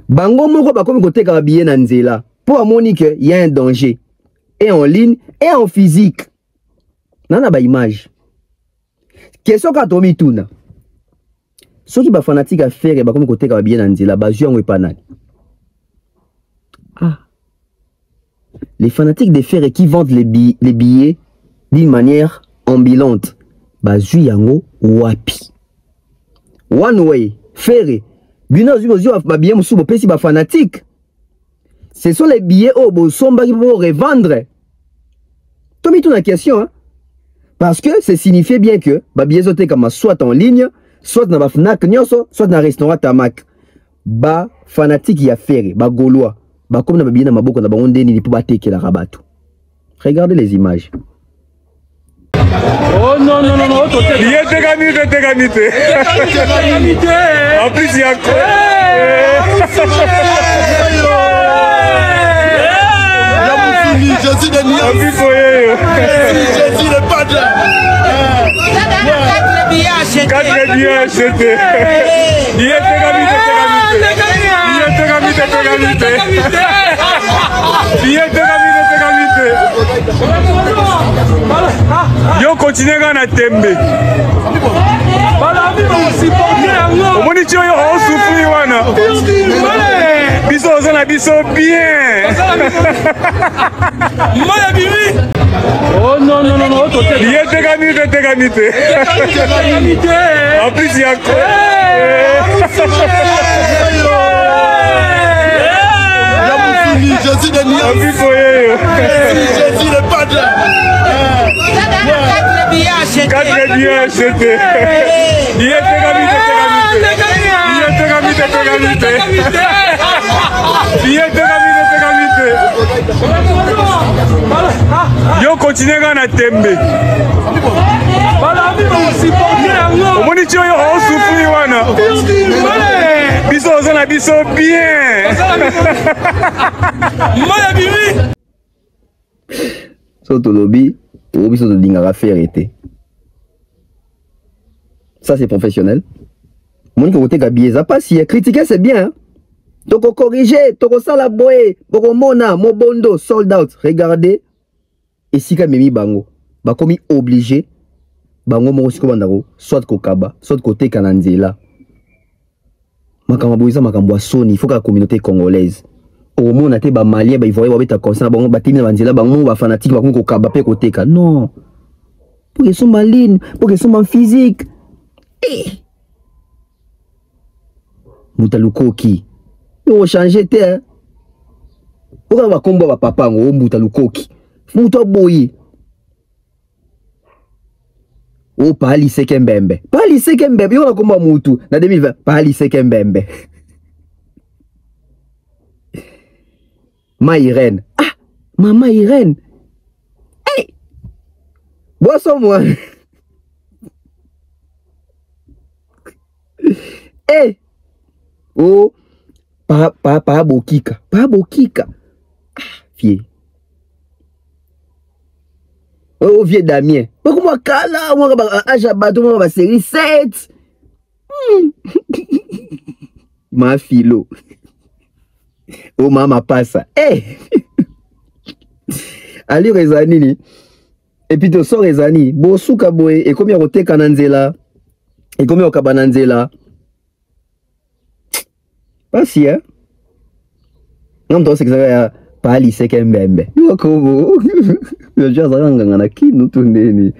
Bango moko ba comme côté ka billet na nzela. Pour amoni que il y a un danger et en ligne et en physique. Nana ba image. Question ka tomi tuna. Ceux qui ba fanatique à faire et ba comme côté ka billet na nzela ba juan we panal. Ah. Les fanatiques des fers et qui vendent les billets d'une manière ambulante. Bazu yango wapi. One way. Ferre. Bino zubo ba billet musubo pesi ba fanatique. Ce sont les billets au Bosomba qui vont revendre. Tommy, tu as une question, hein? Parce que c'est signifié bien que les billets sont comme soit en ligne, soit dans la FNAC, soit dans le restaurant Tamak. Ba fanatique y a fait, ba gaulois, ba comme na ba bien na maboko na ba onde ni pour battre la rabatou. Regardez les images. Oh non non non non, il est téganité. En plus il y a quoi? Je suis de Nias. Je suis le padre. 4 billets achetés. Il est téganité. Yo continue à tembe. Omoni tio yo on souffrir wana. Biso ozana biso bien. Oh non non non non, il est téganité. En plus il y a quoi? Je suis de Nias. Je suis le padre. 4 billets achetés. Il est téganité. Yo continue à tembe. Omoni tio yo on souffrir wana. Biso ozana biso bien. Soto lobby, biso to lingara ferité. Ça c'est professionnel. Mon côté gabier ça passe, critiquer c'est bien. Hein? Toko corriger, toko sala boye, boko mona, mobondo, sold out. Regardez. Et si ka memi bango, ba komi obligé bango mo siko bandako, soit kokaba, soit côté kananzela. Makambo isa makambo soni, il faut que la communauté congolaise. Au moins na te ba malien ba ivoirien ba beta concert bango ba timi na banzela bango ba fanatique ba kokaba pe côté ka. Non. Pour qu'ils sont malines, pour qu'ils sont en physique. Mutalukoki. Yo changer te. Hein? Pourquoi va combo ba papa ngo mutalukoki? Muto boyi. O pali sekembembe. Pali sekembembe. Yo na komba mutu na 2020 pali sekembembe. Ma Irène. Ah, maman Irène. Hey. Boisson moi. Hey. Oh. Pa bokika. Pa bokika. Ah, fier. Oh, vieux Damien. Pourquoi kala, moi, ajabato, moi, série 7. Ma philo. Oh, maman passe. Eh! Ali Rezani. Et puis, tu sors Rezani. Bosu kaboe. Et combien rote kananzela? Et combien au kabananzela? Pas si, hein? Non, toi, c'est que ça va. Pali sekembembe. Yo kobo. Yo jaza nganga na kinu tuneni.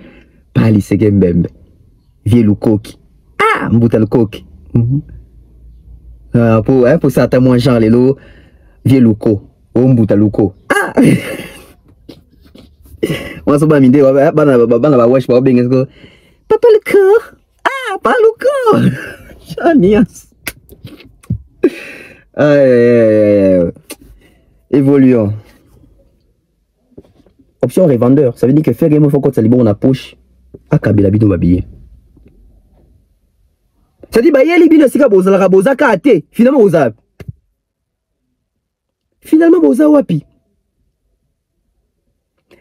Pali sekembembe. Vieux lukoki. Ah, mbuta lukoki. Pour ça t'as moins genre lelo vieux luko. O mbuta luko. Ah. On se bat minde bana ba wesh ba benga ko. Papa luko. Ah, pas luko. Chanias. Évoluons. Option revendeur, ça veut dire que faire game faut que ça libère on poche à kabila bino babillé. Ça dit bah yeli bino sika bozala boza kate finalement boza. Finalement boza wapi.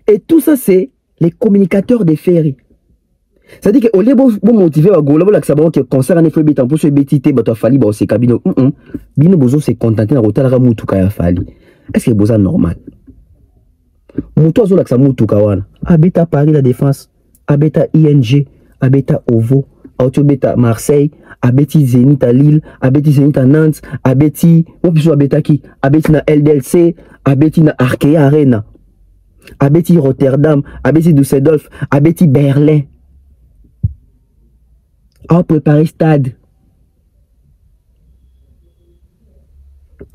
Et tout ça c'est les communicateurs des ferries. Ça dit que au lieu de motiver à Gola, que ça va que concert en effet bêta pour ce bêtité bato fali ba c'est kabino bino bozo se contenter na rotala mutu ka fali. Est-ce que c'est normal? Moutou azo laksa moutou kawana. Abeta Paris la Défense, abeta ING, abeta OVO, abeta Marseille, abeti Zénith à Lille, abeti Zénith à Nantes, abeti opiso abeta qui? Abeti na LDLC, abeti na Arkea Arena, abeti Rotterdam, abeti Düsseldorf, abeti Berlin. A préparé stade.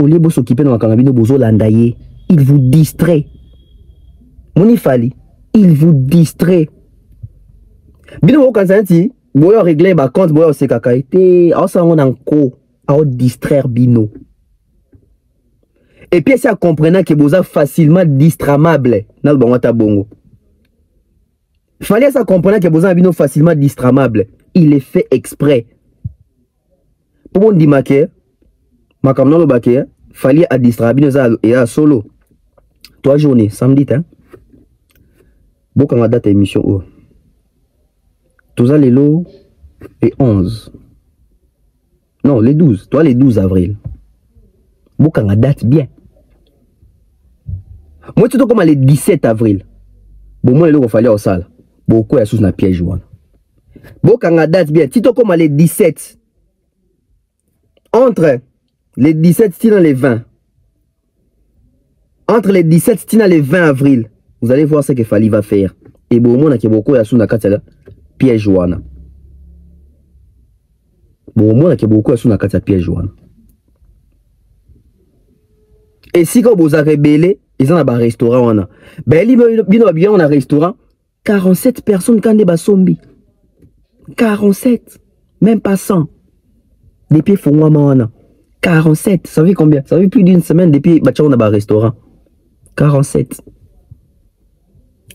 au lieu de s'occuper dans la cannabino bozo landaye, il vous distrait. Moni fali, il vous distrait. Bino kansanti, boyo régler ba compte boyo se kakaité, a ça on enco, a distraire bino. Et puis ça comprenant que boza facilement distramable dans le bongo ta bongo. Fallait ça comprendre que boza bino facilement distramable, il est fait exprès. Pour bon dire que makamno lo baké, fallait à distraire bino za et à solo. 3 journées, samedi hein. Beaucoup de date émission oh. Tous les lots et 11. Non, les 12. Toi, les 12 avril. Beaucoup de date bien. Moi, tu comme les 17 avril. Bon, moi, les lots, il fallait au salle. Beaucoup de sous na piège. Beaucoup de date bien. Tu comme les 17. Entre les 17, c'est dans les 20. Entre les 17, c'est dans les 20 avril. Vous allez voir ce que Fali va faire. Et bon, moi, il y a beaucoup de piège. Bon, moi, il y a beaucoup de piège. Et si quand vous avez rebellé, ils ont un restaurant. Ben, il on a un restaurant. 47 personnes qui ont des zombies. 47. Même pas 100. Depuis Fongwama, 47. Ça fait combien? Ça fait plus d'une semaine depuis que on a un restaurant. 47.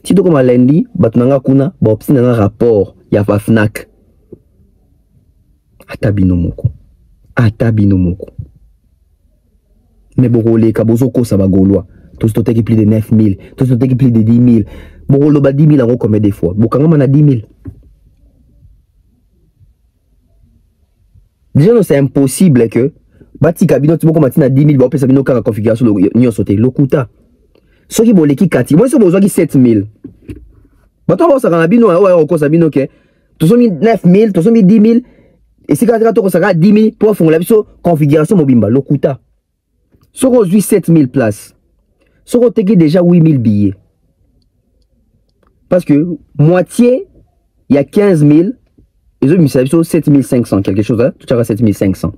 Si tu comme lundi, batunanga kuna, ba obstinanga rapport, ya fa FNAC. Atabino moko. Atabino moko. Mais borole kabozo ko sa ba goloa. Tout ce qui plus de 9000, tout ce qui plus de 10000. Borolo ba 10000 en combien de fois? Bokanga mana 10000. Déjà c'est impossible que bati kabino tu boko matina 10000 ba opesa bino ka configuration nyo sauter lokuta. Ce qui est kati, moi, c'est besoin de 7000. Bato ba sa kanabino ouais on cause abino ke. Tous sont 9000, tous sont 10000 et si quand tu as 10000 pour faire la configuration mobimba lokuta. Sur 7000 places. Sur déjà 8000 billets. Parce que moitié il y a 15000 et les autres 7500 quelque chose là, tu as 7500.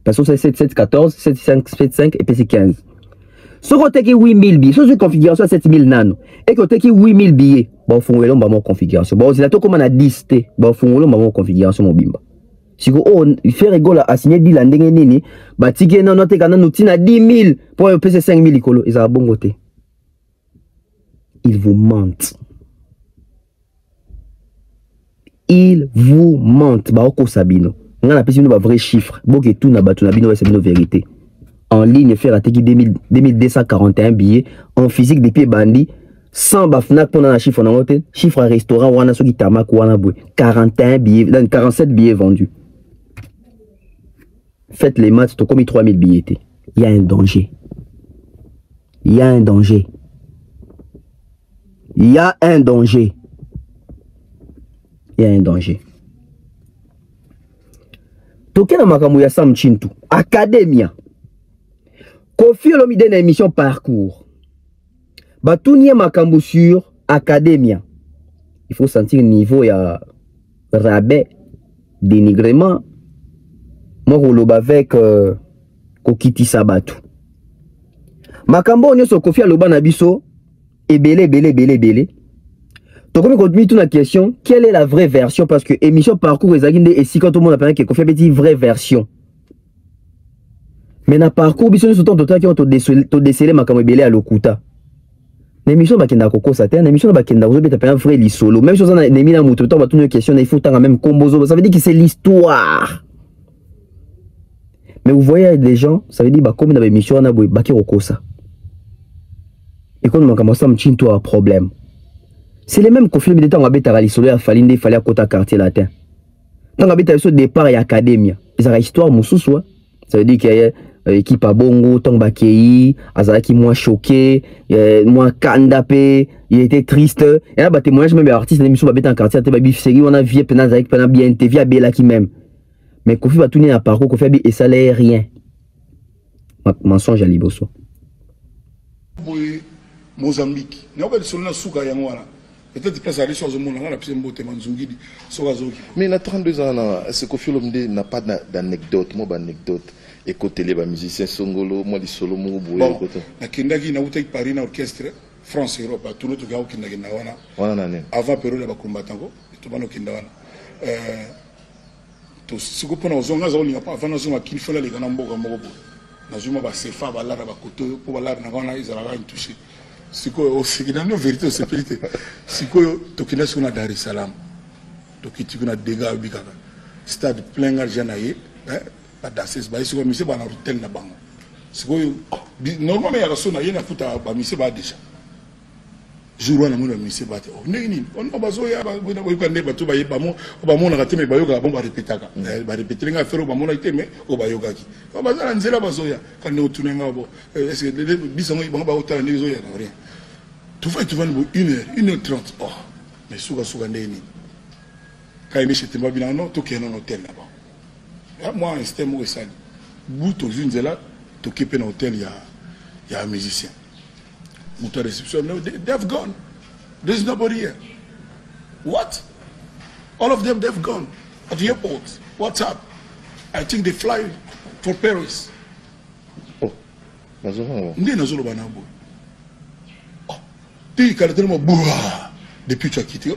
Parce que c'est 714, 75 et puis c'est 15. Si on a 8000 billets, si on a une configuration à 7000 nano, et qu'on a 8000 billets, on a une configuration. Bon, c'est là comme on a 10 T, on a une configuration mobile. Si on fait rigolo à signer 10 landing nini, bah ticket non noté quand on a 10 000 pour un PC 5000 icolo, ils ont un bon côté. Ils vous mentent. Ils vous mentent. Bah oko sabino. On a appelé un vrai chiffre. Bon que tout n'a pas tout n'a bino c'est une vérité. En ligne, faire attaquer 2241 billets. En physique, des pieds bandits. 100 bafnak pour un chiffre en hôtel. Chiffre à restaurant, ou en qui tamak, ou en 41 billets, 47 billets vendus. Faites les maths, tu as commis 3000 billets. Il y a un danger. Il y a un danger. Il y a un danger. Il y a un danger. Tokena makamouya Sam Chintu. Academia. Kofi Olomide une émission parcours. Batounie makambo sur Academia. Il faut sentir le niveau, il y a rabais, dénigrement. Moi, je avec Kokiti Sabatou. Makambo, on est Kofi Aloba Nabiso. Et belé. Donc, comme continue toute la question, quelle est la vraie version? Parce que émission parcours, et si quand tout le monde a parlé que Kofi a dit vraie version. Mais dans le parcours, il y a des gens qui ont décelé ma camébélé à l'Okuta. L'émission va kenda koko satin, l'émission va kenda vous avez un vrai solo. Même chose dans l'émission moto, on va tourner une question, il faut tant même combozo. Ça veut dire que c'est l'histoire. Mais vous voyez des gens, ça veut dire bah comme dans l'émission on a baki rokosa. Et quand on commence à me chinto un problème. C'est les mêmes conflits de temps on va bêta à l'isolo à Falinde, fallait à côté quartier latin. Tant on bêta au départ et académie. Ils ont histoire moussou. Ça veut dire qu'il y a équipe à Bongo, Tongbakéi, Azalaki moins choqué, moins kandapé, il était triste. Et là, bah, témoignage même artiste de l'émission Babette en quartier, t'es bif série, on a vie pendant avec pendant bien TV à Bella qui même. Mais Kofi va tourner à parcours, Kofi et ça l'est rien. Mensonge à Liboso. Mozambique. N'a pas de souka yangwana. Peut-être place à aller sur le monde, on a plus de mots, mais il a 32 ans, est-ce que Kofi Olomide n'a pas d'anecdote, moi, d'anecdote? Écoutez les musiciens Songolo, moi, les solo, moi, bon, na Kendagi, na Outek Paris, na orchestre, France, Europe, tout le monde qui n'a pas avant période de Bakumbatango, tout le monde qui n'a pas. Si vous prenez aux ongas, on n'a pas avant de qu'il faut les gars en boga mobo. Nazuma ba sefa ba lara ba koto pour ba lara na gana izala une toucher. Si quoi aussi dans nos vérités c'est vérité. Si quoi to kina suna Dar es Salaam. To kiti kuna dégâts bikaka. Stade plein argent naie, ba danser ba si quoi monsieur ba na hôtel na bango. Si quoi normalement ya sona yena futa ba monsieur ba déjà. Jour na mona monsieur ba oh nini on bazo ya ba ko ne ba to ba yeba ba mona ka teme ba yoga ba répétaka. Ba répéter nga faire ba mona iteme o ba yoga ki. Ba bazala nzela bazo ya quand ne otunenga bo est-ce que les bisongo ba ba otala ne zo ya rien. Tu vas 1h30. Oh, mais souga ndeni. Quand il est chez Temba Bilano, tu es un hôtel là-bas. Moi, un système où ça. Bout aux unes là, tu es un hôtel, il y a un musicien. Bout à réception, they have gone. There's nobody here. What? All of them, they've gone. At the airport. What's up? I think they fly for Paris. Oh, Nazolo. Ndi Nazolo Banabo. Depuis tu as quitté.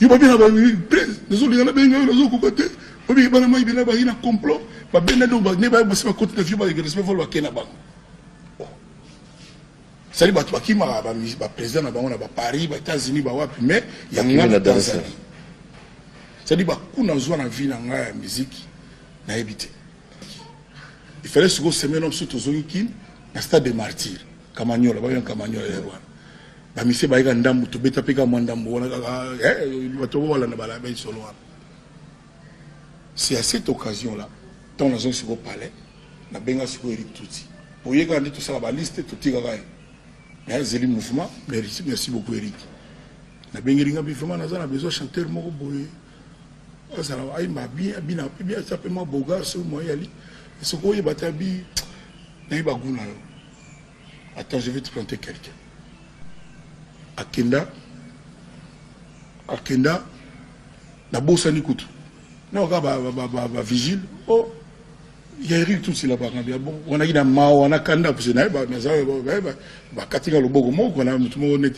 Il va bien avoir une presse. Désolé, il y en a bien un côté. Il y a un complot. Il y a un côté de vie. Il y a un côté de vie. C'est qui m'a président à Paris, aux États-Unis, mais il y a un Tanzanie. C'est-à-dire que nous avons une vie dans la musique. Il fallait se semer dans le stade des martyrs. Camagnola, il y a un Camagnola. Bamise baïga ndambu to beta peka mwandambu wana bato wala na bala ba solo. C'est à cette occasion là dans la zone sur le palais na benga sur Eric Touti. Pour y gagner tout ça la liste tout tira gagne. Mais zeli mouvement merci beaucoup Eric. Na benga ringa bifuma na za na besoin chanteur moko boye. Ça va ay ma bien simplement boga sur moi yali. Ce ko y batabi na ibaguna. Attends, je vais te planter quelqu'un. Akenda, na bossa ni kutu. Na oka ba vigile. Oh, il y a Eric tout c'est là-bas. Bon, on a eu un mao, on a kanda pour se naïe, mais ça va katinga le bogo mo, on a tout le monde net,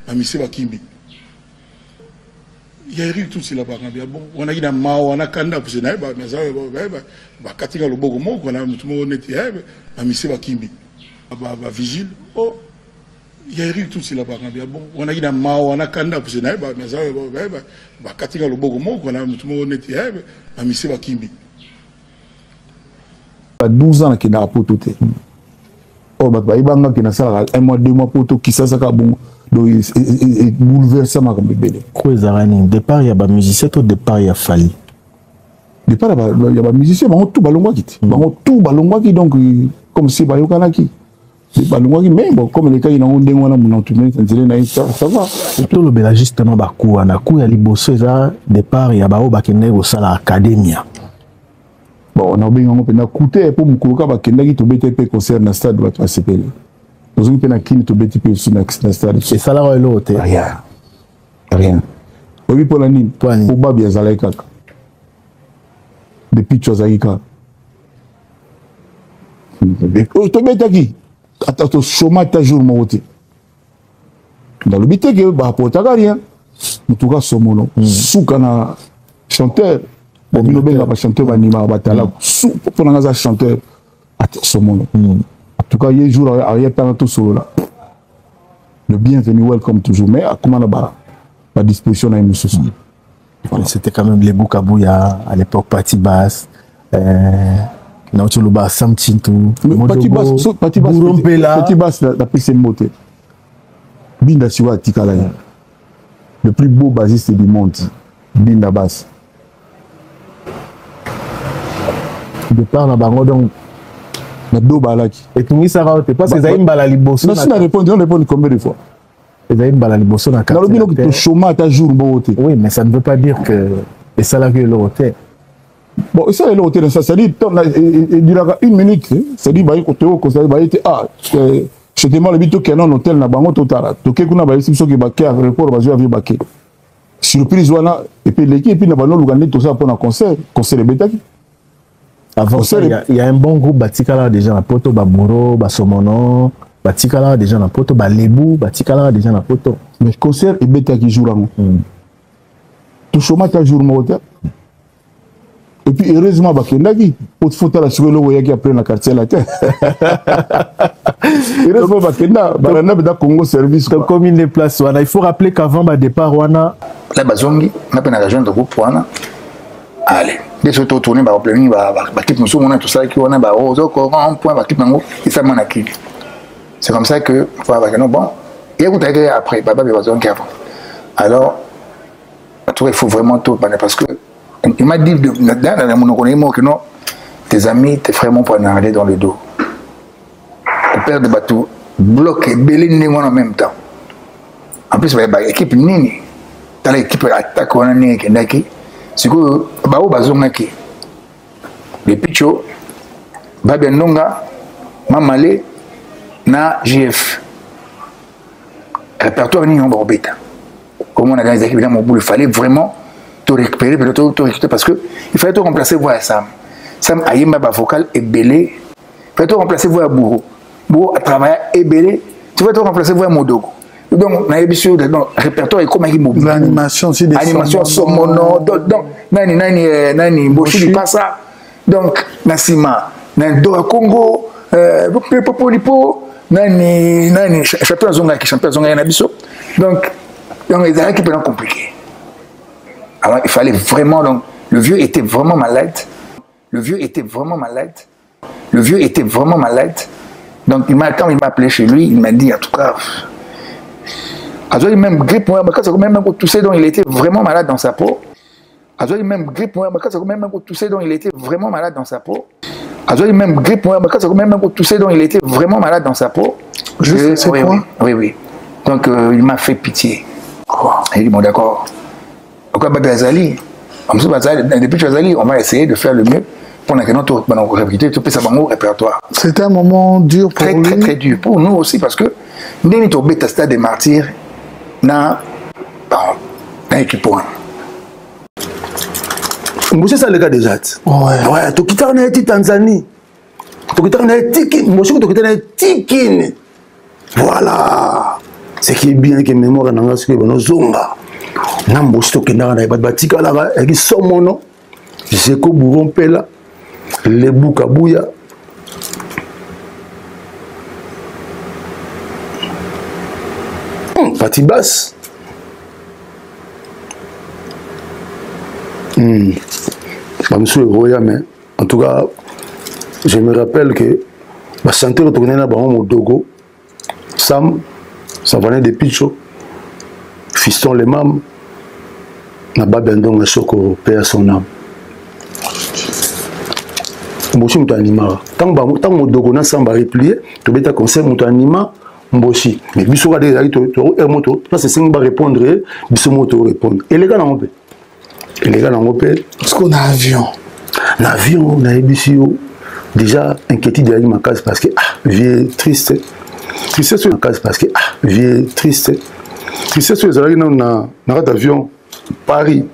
ba mise ba kimbi. Il y a Eric tout c'est là-bas. Bon, on a eu un mao, on a kanda pour se naïe, mais ça va katinga le bogo mo, on a tout le monde net, ba mise ba kimbi. Ba vigile. Oh. Il y a Eric tout c'est là-bas. Bon, on a eu un mao, on a kanda pour se naïe, mais ça va katinga le bogo mo, on a tout le monde net, ba mise ba kimbi. 12 ans qui n'a pas tout. Oh, bah, il va y avoir un mois, 2 mois pour tout qui ça ça bon. Donc, il bouleverse ma comme bébé. Quoi, Zarani? Départ, il y a des musiciens, au départ, il y a Fali. Départ, il y a des musiciens, mais on tout ballon qui. On tout ballon qui donc comme si bah yokana qui. C'est ballon qui mais bon comme les cas ils n'ont pas on a mon entourage, ça va. Surtout le Belgique justement bah coup na coup il y a les bosses ça départ il y a bah au bakende au sala academia. Bon, on a bien coûté pour me coloquer parce qu'il y a qui te concert dans le stade de la CPL. Nous avons fait qui te bête sur le stade. Et ça là l'autre. Rien. Oui pour la nuit. Pour Babi Azalaïka. Depuis tu as Zaïka. Tu bête qui? Attends, tu chômage ta jour mon côté. Dans le but que bah pour ta rien. En tout cas son nom. Soukana chanteur. Bon, il y a un chanteur qui a chanteur à ce moment. En tout cas, il y a un jour, il y a un tout solo là. Le bienvenu, welcome toujours. Mais comment la disposition à une société. C'était quand même les Boukabouya à l'époque, Pati Bass, Nautuluba, Samtintou, Pati Bass, d'après ses mots. Binda Siwa Tikalaya. Le plus beau basiste du monde. Binda Bass. Départ na bango donc na do balaki et tout ça va parce que zaïm bala liboso na répondre combien de fois zaïm bala liboso na carte na le chômage ta jour boté oui mais ça ne veut pas dire que et ça là que l'hôtel bon ça l'hôtel ça dit il durera 1 minute ça dit bah côté au conseil bah était je demande le bito kenon hôtel na bango totala toke kuna ba yesi biso ke baké aéroport bazo avion baké surprise wana et puis l'équipe et puis na bano lugande tout ça pour un concert betaki avant ça il y a un bon groupe batikala déjà na poto baburo basomono batikala déjà na poto balebu batikala déjà na poto mais concert et betaki jour avant tout chômage jour moteur et puis heureusement bakendaki pour foutre la sur le voyage après na quartier la terre heureusement bakenda barana beda Congo service comme une place wana il faut rappeler qu'avant ba départ wana la bazongi na pena région de groupe wana allez des autres tourner ba planning ba clip nous on a tout ça qui on a ba rozo un point ba clip nango et ça m'en a qui c'est comme ça que voilà non bon et vous t'avez après baba bazongi avant alors il faut vraiment tout parce que il m'a dit dans mon connaissance que non, tes amis, tes frères m'ont pas aller dans le dos. Le père de bateau bloqué, belé en même temps. En plus, il y a l'équipe Nini. Dans l'équipe attaque, on a Nini qui est naki. C'est que Bao Bazongaki. Le Picho, Babenonga, Mamale, na GF. Répertoire Nini en Borbeta. Comme on a dans les équipes, il fallait vraiment tout récupérer, parce que il fallait tout remplacer voix Sam. Sam Ayemba vocal et belé. Il fallait tout remplacer voix Bourreau. Bourreau a travaillé et belé. Tu vas tout remplacer voix Modogo. Donc, le répertoire est comme un l'animation aussi des animation somono. Donc, nani, Boshi pas ça. Donc, Nassima, nani Dora Congo, Popolipo, nani, champion Zonga qui champion Zonga Yanabiso. Donc, les arrêts qui peuvent être compliqués. Alors il fallait vraiment, donc, le vieux était vraiment malade. Le vieux était vraiment malade. Le vieux était vraiment malade. Donc quand il m'a appelé chez lui, il m'a dit en tout cas, même grippe, même toussé, donc il était vraiment malade dans sa peau. Même grippe, même toussé, donc il était vraiment malade dans sa peau. Même grippe, même toussé, donc il était vraiment malade dans sa peau. Oui. Donc il m'a fait pitié. Il dit bon d'accord. Depuis Bazali, on va essayer de faire le mieux pour notre répertoire. C'était un moment dur pour lui. Très dur pour nous aussi parce que nous sommes des martyrs dans l'équipe. C'est ça le cas déjà. Ouais, tu quittes en Tanzanie. Tu quittes en Tikine. Voilà. Ce qui est bien que mémoire dans la Zonga. Nambosto kendanga na batika la eki somono Zeko Bourron Pela Lebu Kabuya Pati Basse Monsieur Roya, mais en tout cas je me rappelle que ma santé retournait na bango Dogo Sam ça venait de Picho Fiston les mam na babendong na soko paix à son âme. Mboshi mutu anima. Tant Dogo na samba replier, to beta conseil mutu anima Mboshi. Mais biso ka des to moto, là c'est 5 ba répondre, biso moto répondre. Et les gars na ngopé. Parce qu'on a avion. L'avion na ebisio déjà inquiétude de ma case parce que vie triste. Tristesse sur la case parce que vie triste. Tristesse sur les avions na d'avion Paris.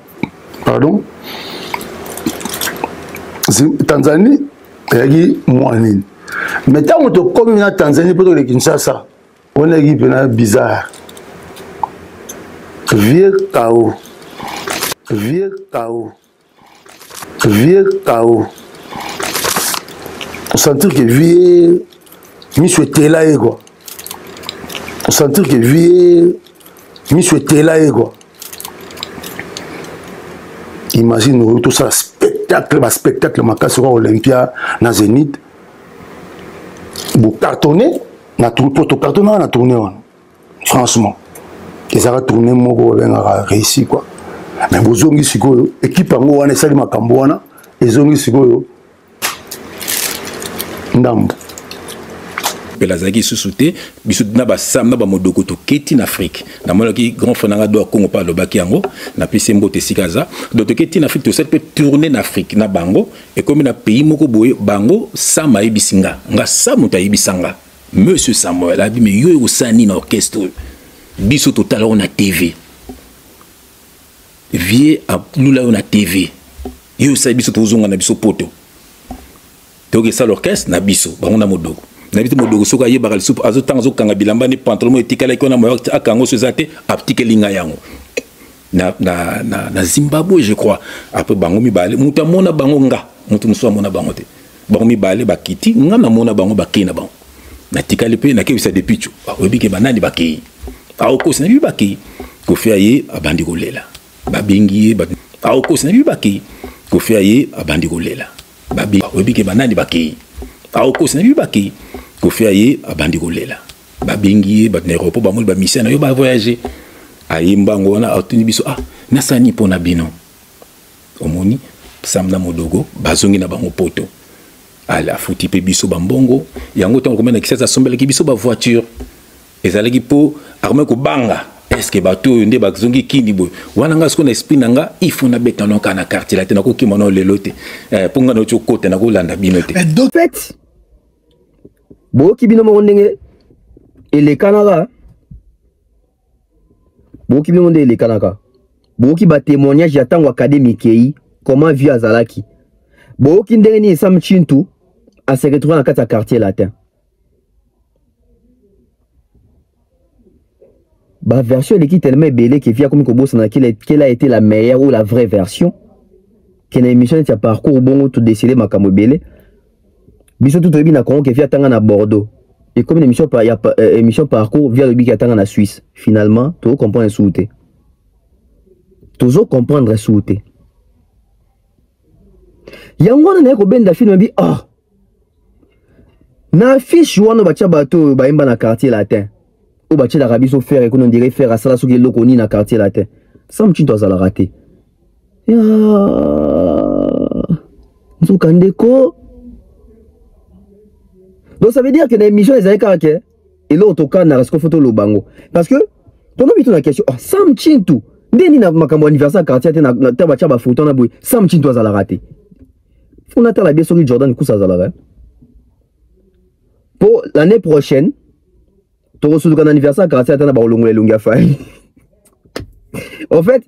Pardon. Tanzanie, il y a moine. Mais tant que comme na Tanzanie pour le Kinshasa, on a dit bizarre. Vieux chaos. On sentit que vieux Monsieur Tela quoi. On sentit que vieux Monsieur Tela quoi. Imagine tout ça spectacle ma casse sur Olympia na Zénith. Vous cartonnez na tout cartonner na tourner franchement. Ils ont tourné mon a réussi quoi. Mais vous avez dit que l'équipe en a essayé de faire ils ont dit que ndambo pelazaki susute biso na ba sam na ba modoko to keti na Afrique na mona ki grand frère nga do Congo pa lobaki yango na pese mbote sikaza do to keti na Afrique to peut tourner na Afrique na bango et comme na pays moko boye bango sama ibisinga nga samu ta ibisanga Monsieur Samuel a dit mais yo osani na orchestre biso total on a TV vie a lula on a TV yo sa biso tozonga na biso poto to que ça l'orchestre na biso ba on a modogo na biso modogo soka ye bakali soup azotanga zokanga bilamba ni pantalon etikala ko na mo akango sozate aptike linga yango na Zimbabwe je crois après bango mibale muta mona bango nga mutu muso mona bango te bango mibale bakiti nga na mona bango bakena bango na tikali pe na kebisa depuis tu obike banani bakei aokosi na bi bakei ko fiaye abandi kolela babingi aokosi na bi bakei ko fiaye abandi kolela babi obike banani bakei aokosi na bi bakei ko fiaye abandi kolela babingi bat na aéroport ba mol ba mission na yo ba voyager ayimbango wana atuni biso nasani pona bino omoni samna modogo bazongi na bango poto ala futi pe biso bambongo yango tango komena kisasa sombela ki biso ba voiture ezalaki po arme ko banga est-ce que bato nde bazongi kindi boy wana nga siko na esprit nanga ifo na beta lonka na quartier la tena ko kimono lelote ponga no chokota na ko landa bino te fait bo ki bino mo ndenge ele kanaka boki bino ndenge ele kanaka boki ba témoignage ya tango académique yi comment vie azalaki boki ndenge ni Sam Chintu a se retrouvé dans le quartier latin. La version de qui tellement belle que via comme quelle a été la meilleure ou la vraie version. Qu'une émission de parcours bon tout décidé ma camobele. Biso tout bien na Congo que via tanga na Bordeaux. Et comme une émission émission parcours via le bic tanga na Suisse. Finalement, tu comprends souté. Tu comprendre souté. Yango na ko benda film bi na fiche wana bacha bato baimba na quartier latin o bacha la rabiso faire ko non dirait faire asala soki loko ni na quartier latin Sam Chintu azala raté ya nzukandeko donc ça veut dire que les émissions les ayaka et l'autre cas na rasko photo lo bango parce que ton obito na question Sam Chintu ndeni na makambo anniversaire quartier na bacha ba photo na boy Sam Chintu azala raté. On attend la bien sur Jordan Koussazala. Pour l'année prochaine, tu reçois un anniversaire quartier à Longa Faye. En fait,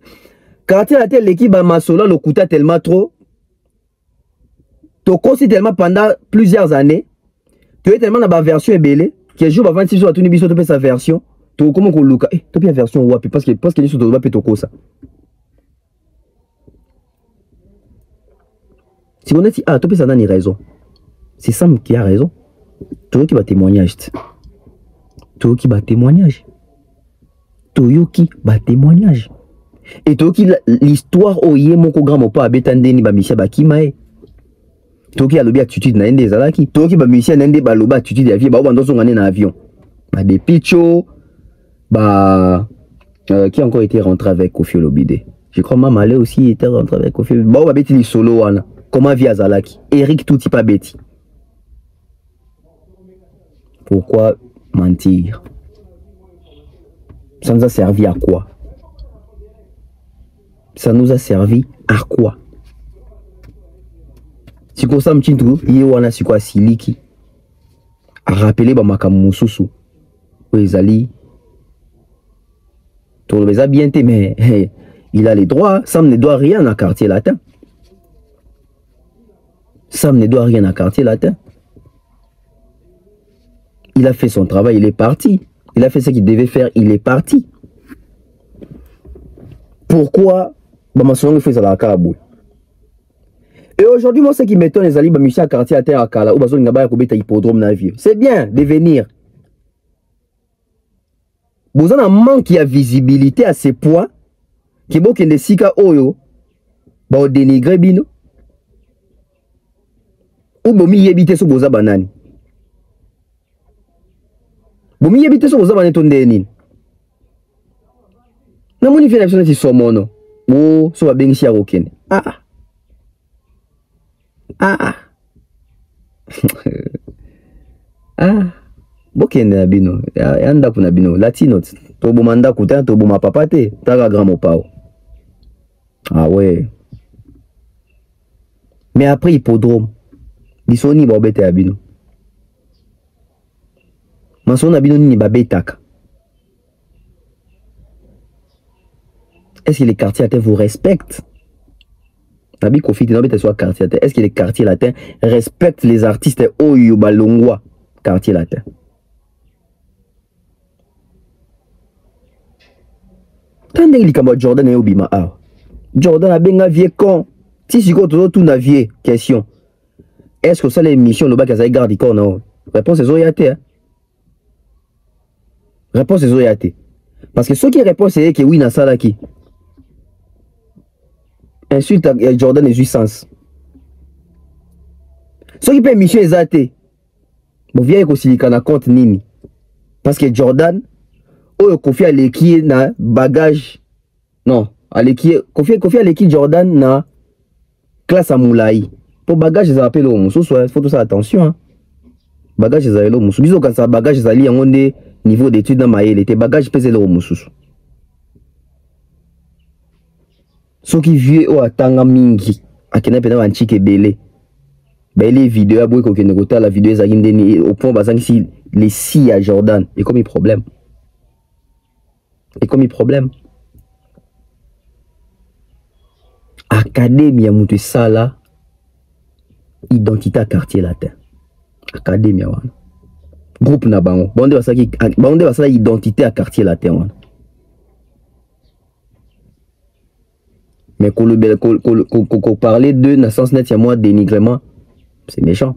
quartier à l'équipe à Masola, le coûta tellement trop. Tu considères tellement pendant plusieurs années. Tu es tellement dans la version ébélée que jour avant 26 jours à tout niveau tu sa version. Tu comment qu'on look tu bien version wapi parce que nous sommes pas pétoko ça. Si on a dit, tu peux ça donner raison. C'est Sam qui a raison. Tout qui va témoignage. Tout qui va témoignage. Tout qui va témoignage. Et tout qui l'histoire au yé mon programme pas abetande ni ba Michel Bakimae. Tout qui a l'objet attitude na ndé zalaki. Tout qui ba Michel ndé ba loba attitude ya vie ba bando son na avion. Ba des picho qui a encore été rentré avec Kofi Olomide. Je crois Maman Malé aussi était rentré avec Kofi. Ba beti li solo wana. Comment vit Azalaki? Eric Touti pas bêti. Pourquoi mentir? Ça nous a servi à quoi? Ça nous a servi à quoi? Si comme ça m'tintou, yewana si quoi siliki. A rappeler ba makamususu. Ezali. Tout le a bien été mais il a les droits, Sam ne doit rien à quartier latin. Sam ne doit rien à quartier latin. Il a fait son travail, il est parti. Il a fait ce qu'il devait faire, il est parti. Pourquoi Bamassongo fait ça à la Kabou? Et aujourd'hui, moi, ce qui m'étonne, les alibes, Michel quartier à terre à Kala, ou Bazon Ngaba Kobeta hippodrome na vie. C'est bien de venir. Vous avez un manque de visibilité à ce point qui est bon que les Sika Oyo, bah, dénigrer Bino. Ou bomi yebite so boza banani. Bomi yebite so boza banani tonde nini. Na moni fi na biso ti somono. O so ba bengisi ya kokene. Bokende na bino. Ya ndaku na bino. Latino. To boma ndaku ta to boma papa te. Taka grand pao. Ah ouais. Mais après hippodrome. Bisoni bobete abino. Mason Nabino ni babetaka. Est-ce que les quartiers latins vous respectent? Nabi Kofi Tinobé soit quartier latin. Est-ce que les quartiers latins respectent les artistes Oyo Balongwa quartier latin? Quand il dit que Jordan est obima, Jordan a bien un vieux con. Si tu as tout un vieux question. Est-ce que ça l'émission le bac à garde du corps non? Réponse est Zoyate. Réponse est Zoyate. Parce que ceux qui répondent c'est que oui, na salaki. Insulte à Jordan et jouissance. Ceux qui paient mission est athée. Bon, viens aussi les canards compte nini. Parce que Jordan, oh, confie à l'équipe na bagage. Non, à l'équipe, confie à l'équipe Jordan na classe à Moulaï. Pour bagage, ils appellent au moussou, il faut tout ça attention. Hein. Bagage, ils appellent au moussou. Bisous, quand ça bagage, ils allient en niveau d'études dans Maïl. Tes bagages pèsent au moussou. Ceux qui vivent au Atanga Mingi, à Kenapena Antique Belé. Les vidéos, à Boué, la vidéo, au point, ici, les scies à Jordan. Et comme il problème. Et comme il problème. Académie, Mouté Sala. Identité à quartier latin. Académie, groupe Nabango. Bondé va ça identité à quartier latin. Mais qu'on parler de naissance net, il y a moins dénigrement. C'est méchant.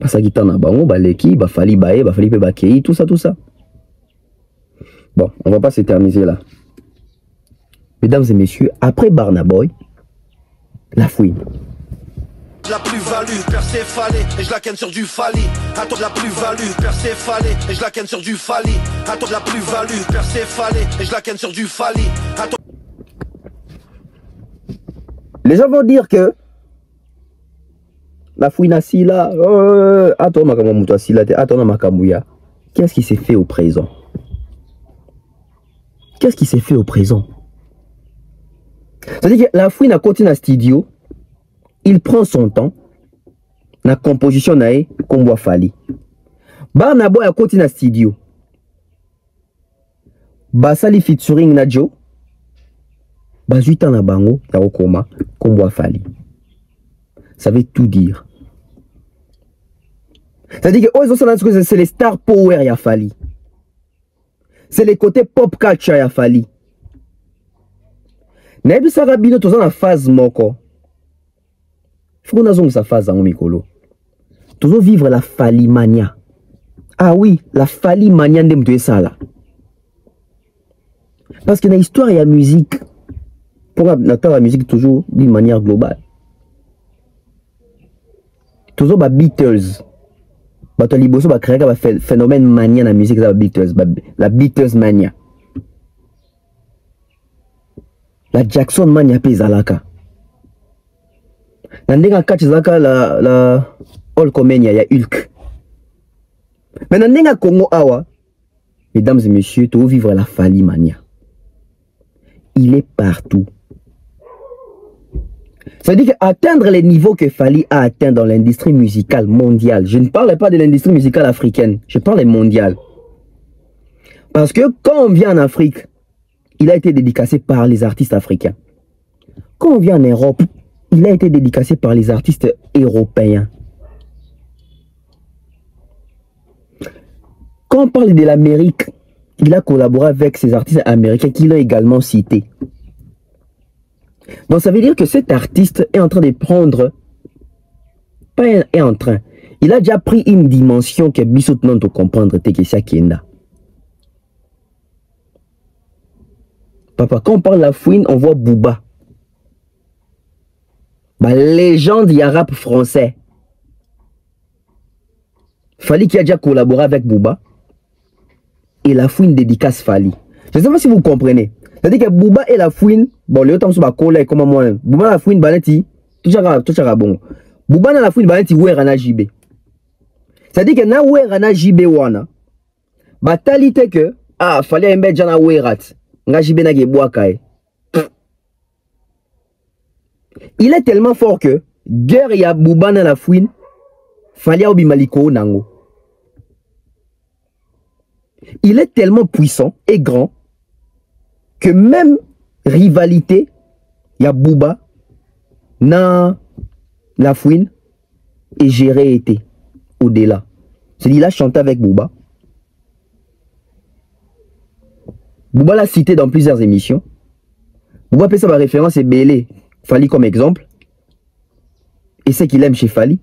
Parce que t'en a Nabango, Baleki, Bafali Bae, Bafali Bakei, tout ça, tout ça. Bon, on va pas s'éterniser là. Mesdames et messieurs, après Barnaboy, la fouine. La plus-value, percéphallée, et je la ken sur du Fali. Attends de la plus-value, percéphallée, et je la ken sur du Fali. Attends de la plus-value, percéphallée, et je la ken sur du Fali. Attends... Les gens vont dire que la fouine assis là, attends Makamouto assis là, attends Makamouya. Qu'est-ce qui s'est fait au présent? Qu'est-ce qui s'est fait au présent? C'est-à-dire que la fouine a continué à studio. Il prend son temps. La composition nae Kombo Fali. Barnaboy a continué à studio. Basali featuring Nadjo. Bazuita na bango ya okoma Kombo Fali. Ça veut tout dire. C'est-à-dire que c'est les star power ya Fali. C'est les côtés pop culture ya Fali. Naebi Sarabino toza na phase moko. Faut qu'on a sa phase en mikolo. Toujours vivre la Fali mania. Ah oui, la Fali mania de m'te ça là. Parce que dans l'histoire il y a musique. Pour la musique toujours d'une manière globale. Toujours ba Beatles. Ba to liboso ba créer ba phénomène mania dans la musique la Beatles, la Beatles mania. La Jackson mania pesa laka. Nandenga catch zaka la All Comenia ya Hulk. Mais nandenga Congo awa, mesdames et messieurs, tout vivre la Fali mania. Il est partout. Ça veut dire qu'atteindre les niveaux que Fali a atteint dans l'industrie musicale mondiale. Je ne parle pas de l'industrie musicale africaine, je parle mondiale. Parce que quand on vient en Afrique, il a été dédicacé par les artistes africains. Quand on vient en Europe, il a été dédicacé par les artistes européens. Quand on parle de l'Amérique, il a collaboré avec ces artistes américains qu'il a également cités. Donc ça veut dire que cet artiste est en train de prendre, pas est en train, il a déjà pris une dimension que Bissot non de comprendre Tekesia Kenda. Papa, quand on parle de la fouine, on voit Booba. Bah, légende du rap français. Fali qui a déjà collaboré avec Booba. Et la fouine dédicace Fali. Je ne sais pas si vous comprenez. C'est-à-dire que Booba et la fouine, bon, le temps sur ma collègue comme moi. Booba et la fouine, baneti, tout ça bon. Booba et la fouine, baneti, oué rana JB. C'est-à-dire que na oué rana JB wana. Bah, talité que, ah, fallait un bête jana oué rat. Nga JB na geboa kae. Il est tellement fort que, guerre ya Booba na la fouine, fallait obi maliko nango. Il est tellement puissant et grand que même rivalité, il y a Booba, na La Fouine, et Géré été au-delà. C'est-à-dire, il a chanté avec Booba. Booba l'a cité dans plusieurs émissions. Booba fait ça par référence et Bélé, Fali comme exemple. Et c'est qu'il aime chez Fali.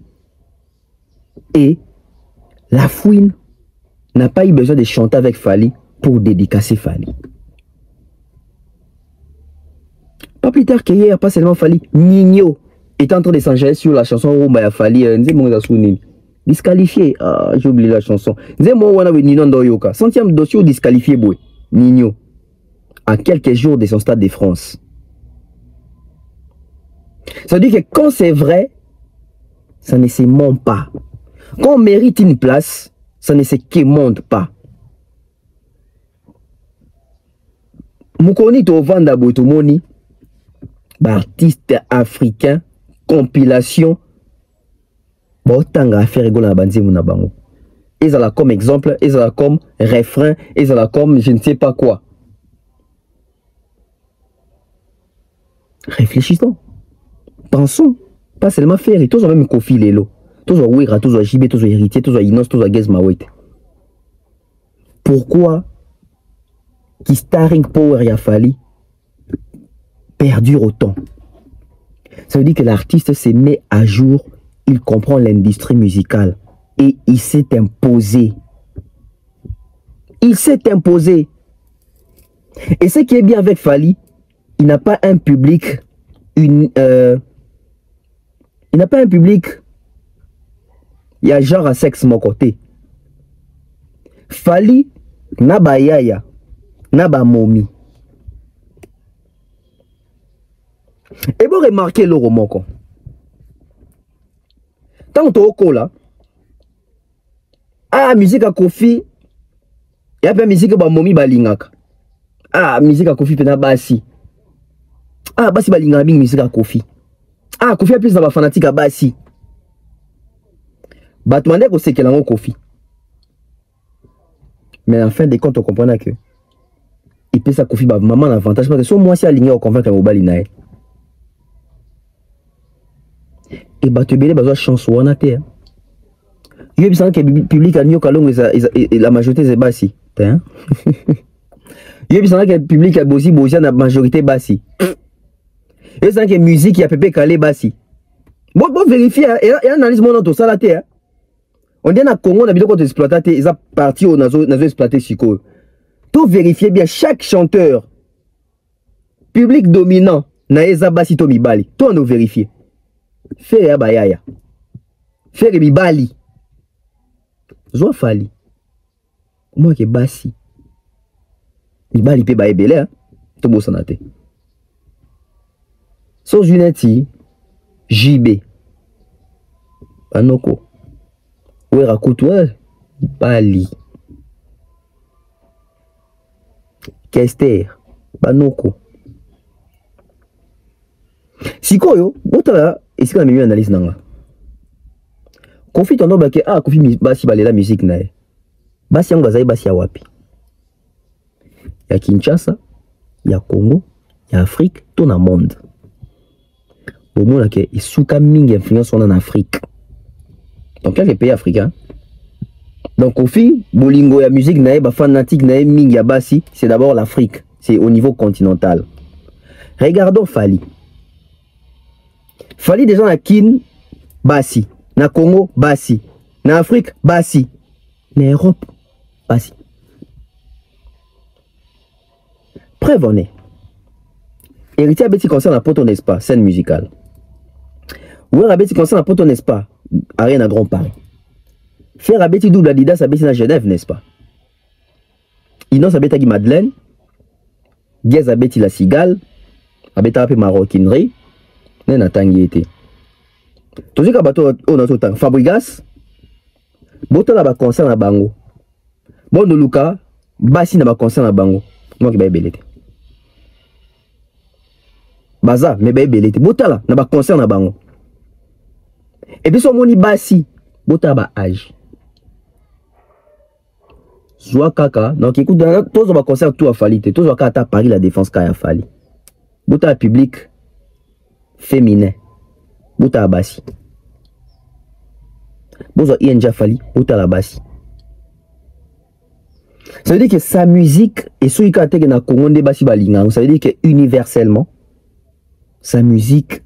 Et La Fouine n'a pas eu besoin de chanter avec Fali pour dédicacer Fali. Pas plus tard qu'hier, pas seulement Fali, Nino est en train de s'engager sur la chanson Rumba Fali. Disqualifié. Ah, j'ai oublié la chanson. Centième dossier disqualifié, boy. Nino. À quelques jours de son Stade de France. Ça veut dire que quand c'est vrai, ça ne se ment pas. Quand on mérite une place, ça ne se quémonte pas. Moukoni to vanda botomoni, artiste africain, compilation, botanga affaire rigola banzi muna bango. Ils ont là comme exemple, ils ont là comme refrain, ils ont là comme je ne sais pas quoi. Réfléchissons. Pensons. Pas seulement faire, et tous ont même Kofi Lelo. Tous ont Ouira, tous ont JB, tous ont Héritier, tous ont Inos, tous ont Gez Mawet. Pourquoi qui Starring Power Yafali perdure autant? Ça veut dire que l'artiste se met à jour, il comprend l'industrie musicale et il s'est imposé. Il s'est imposé. Et ce qui est bien avec Fali, il n'a pas un public, il n'a pas un public, il y a genre à sexe mon côté. Fali, naba yaya, naba momi. Et vous remarquez le roman. Tant que là, ah, musique à Kofi, il y a pas musique à momi balingaka. Ah, musique à Kofi pena basi. Ah, basi balingaka bing musique à Kofi. Ah, Kofi a plus de fanatique à basi. Batmane ko seke lango Kofi. Mais en fin de compte, on comprend que il peut ça Kofi ba maman l'avantage parce que son moi si aligné au convaincre au bali nae. Et batebele besoin chance wana te. Yo bisa que public a nyo kalongo la majorité c'est basi, hein. Yo bisa que public a bosi la majorité basi. Et ça que musique ya pepe calé basi. Bon vérifier et analyse mon auto ça la terre. On dit na Congo na biloko de exploiter ils a parti au nazo exploiter siko. Tout vérifier bien chaque chanteur public dominant na eza basi to mibali. Tout on vérifier. Faire ya bayaya. Faire mibali. Zo Fali. Moi que basi. Mibali pe ba ebele hein. To bosana te. So Unity, JB, Banoko, Ouera Koutoua, Bali, Kester, Banoko. Sikoyo, botala, ici quand même une analyse nanga. Kofi tondo bake ah Kofi basi balela musique nae. Basi yango bazai basi ya wapi? Ya Kinshasa, ya Congo, ya Afrique, tout na monde. Au moins que il souka ming influence en Afrique. Donc quelques pays africains. Donc Kofi bolingo ya musique nae ba fanatique nae ming ya basi, c'est d'abord l'Afrique, c'est au niveau continental. Regardons Fali. Fali déjà na Kin basi, na Congo basi, na Afrique basi, na Europe basi. Prévenez. Héritier Abeti concerne la poto n'est-ce pas, scène musicale. Ouer Abeti concerne la poto n'est-ce pas, Arène à Grand Paris. Faire Abeti double Adidas Abeti à Genève n'est-ce pas. Inos Abeti Madeleine, Gaz Abeti la Cigale, Abeti Rapé Maroquinerie, Nena Tangi été. Tout ce bateau on a tout temps. Fabrigas, Boto là concerne à Bango. Bon de Luca, Bassi n'a concerne à Bango. Moi qui vais belete. Baza, mais belete. Botala, n'a pas concerne à Bango. Et puis son moni Bassi, Bota ba âge. Soit kaka, donc écoute, tous on concert tout à Fali, tous on va Paris la défense kaya Fali. Bouta public féminin, bouta abasi. Bozo Inja Fali, bouta la basi. Ça veut dire que sa musique et celui qui a été dans Congo de basi balinga, ça veut dire que universellement sa musique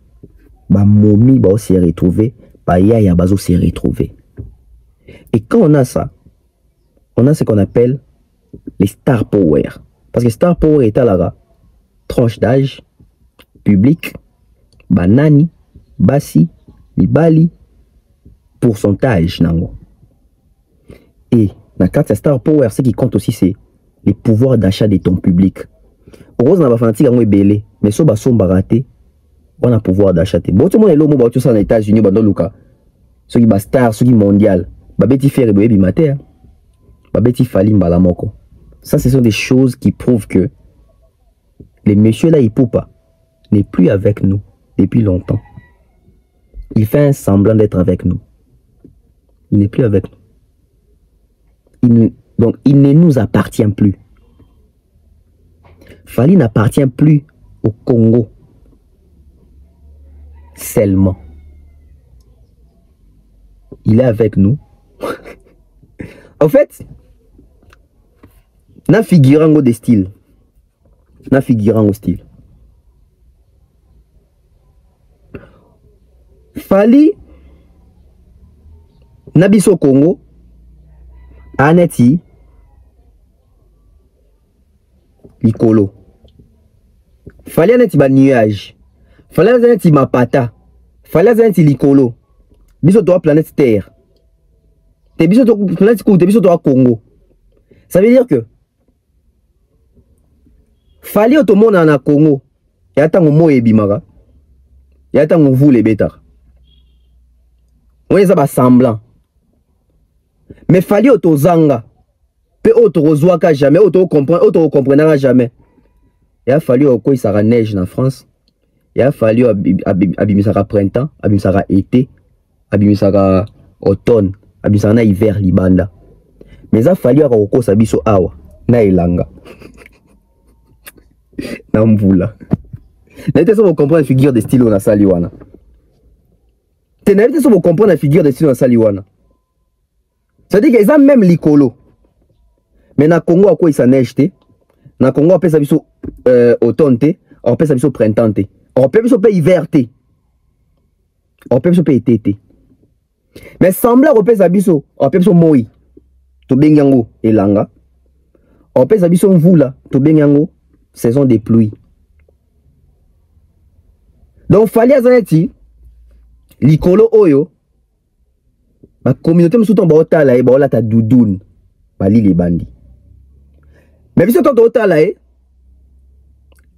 ba momi ba s'est retrouvé, ba yaya bazo s'est retrouvé. Et quand on a ça, on a ce qu'on appelle les star power. Parce que star power est à la tranche d'âge, public, banani, basi, mibali, pourcentage. Nango. Et dans le cas de star power, ce qui compte aussi, c'est les pouvoirs d'achat de ton public. Heureusement, on va faire un belé, mais si on va rater, on a pouvoir d'achat. Bon, tout le monde est là, on va tout ça aux États-Unis, dans le cas. Ceux qui sont stars, ceux qui sont mondial, babeti faire et baby mater. Babeti Fali Mbalamoko. Ça, ce sont des choses qui prouvent que les messieurs là, Ipupa, n'est plus avec nous depuis longtemps. Il fait un semblant d'être avec nous. Il n'est plus avec nous. Donc, il ne nous appartient plus. Fali n'appartient plus au Congo. Seulement. Il est avec nous. En fait, na figurant de style. Na figurant au style. Fali Nabiso Congo Aneti Likolo. Fali Aneti ba nuage. Fali Aneti mapata. Fali Aneti Likolo. Biso to planète Terre. Te biso to planète Congo, te biso to Congo. Ça veut dire que Fali otomona na Congo. Ya tango mo ebimaka. Ya tango vous les bêta. On est ça semblant. Mais Fali otozanga. Pe otorozwaka jamais, otokomprendra jamais. Il a fallu qu'il y ait neige en France. Il a fallu abimisaka printemps, abimisaka été, abimisaka automne, abimisaka hiver libanda. Mais il a fallu qu'il sabiso awa na elanga. Na mbula. N'était ça vous comprendre la figure de style na saliwana. N'était ça vous comprendre la figure de style na saliwana. C'est-à-dire qu'ils ont même l'icolo. Mais na Congo à quoi il s'en neige te. Na Congo après ça biso automne te, après ça biso printemps te. On peut biso pas hiver te. On peut biso pas été te. Mais semblant on peut ça biso, on peut biso moi. To bengango elanga. On peut ça biso mvula, to bengango saison des pluies. Donc fallait azaneti l'icolo oyo. Ma communauté me soutient ba la e ba la ta doudoune. Ba li les bandits. Mais biso quand ota la e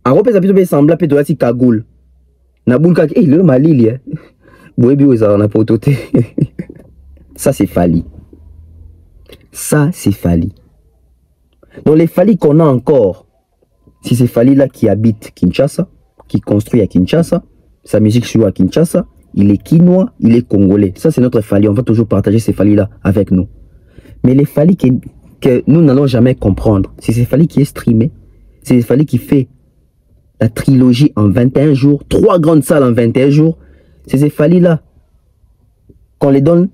a repesa biso be sembla pe to la si kagoul. Na bunka le malili eh. Boyebi oza na pototé. Ça c'est Fali. Ça c'est Fali. Donc les Fali qu'on a encore, si c'est Fali là qui habite Kinshasa, qui construit à Kinshasa, sa musique joue à Kinshasa, il est quinois, il est congolais. Ça c'est notre Fali, on va toujours partager ces Fali là avec nous. Mais les Fali que nous n'allons jamais comprendre, c'est ces Fali qui est streamé, c'est ces Fali qui fait la trilogie en 21 jours, 3 grandes salles en 21 jours, c'est ces Fali là qu'on les donne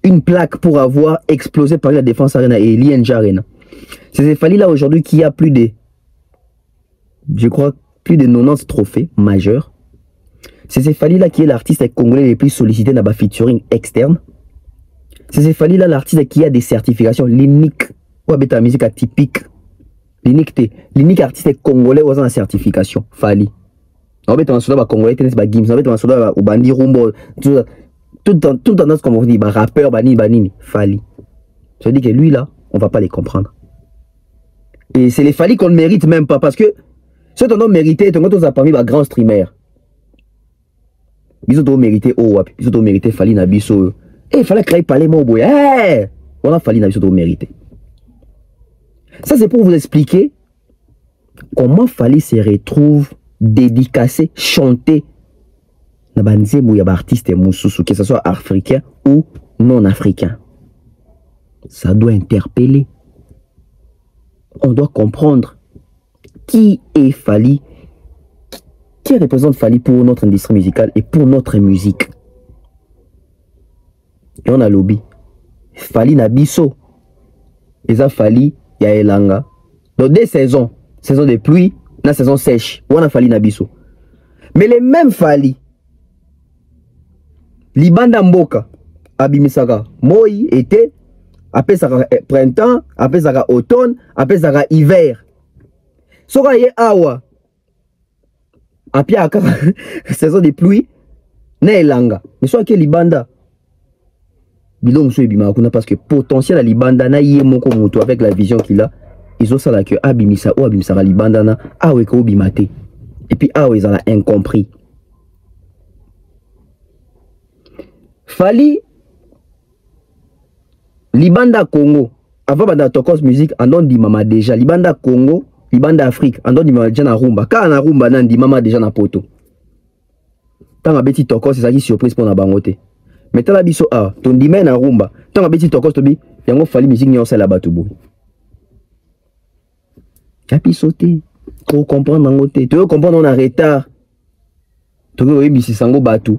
une plaque pour avoir explosé par la Défense Arena et l'INJ Arena. C'est ces Fali là aujourd'hui qui a plus de, je crois, plus de 90 trophées majeurs. C'est ces Fali là qui est l'artiste congolais le plus sollicité dans la featuring externe. C'est ces Fali là l'artiste qui a des certifications, l'unique, ou avec ta musique atypique, l'unique artiste congolais aux en certification, Fali. En fait, on a souvent congolais, tennis, Gims, en fait, on a souvent au bandi rumbo, tout tendance comme on dit, rappeur, banini, Fali. Ça veut dire que lui là, on va pas les comprendre. Et c'est les Fali qu'on ne mérite même pas parce que ceux qu'on a mérité, on a parmi les grands streamers. Ils ont mérité Owap, ils ont mérité Fali Nabiso. Et il fallait créer parler mon boy. On a Fali Nabiso mérité. Ça c'est pour vous expliquer comment Fali se retrouve dédicacé, chanté dans les artistes moussous, que ce soit africain ou non africain. Ça doit interpeller. on doit comprendre qui est Fally, qui représente Fally pour notre industrie musicale et pour notre musique. Et on a lobby. Fally Nabiso. Et ça Fally, il y a Elanga. Dans 2 saisons, saison de pluie, la saison sèche, on a Fally Nabiso. Mais les mêmes Fally, Libanda Mboka, Abimisaka, Moi, été, après ça printemps, après ça automne, après ça hiver. Soka ye awa, après saison de pluie, na Elanga. Mais soit que Libanda, Bilong so ebima kuna parce que potentiel à Libanda na yé moko moto avec la vision qu'il a, ils ont ça là que abimisa ou abimisa Libanda na awe ko bimate. Et puis awe ils ont incompris. Fally Libanda Congo avant banda Tokos musique andon di mama déjà Libanda Congo Libanda Afrique andon di mama déjà na rumba ka na rumba nan di mama déjà na poto. Tanga beti Tokos c'est ça qui surprise pour na bangote. Mais t'as la biso a ton dimé na rumba tanga beti Tokos tobi yango Fally musique ni on sait là-bas tout beau. Capi sauter pour comprendre bangote. Tu veux comprendre on a retard. Tu veux bisi sango batu.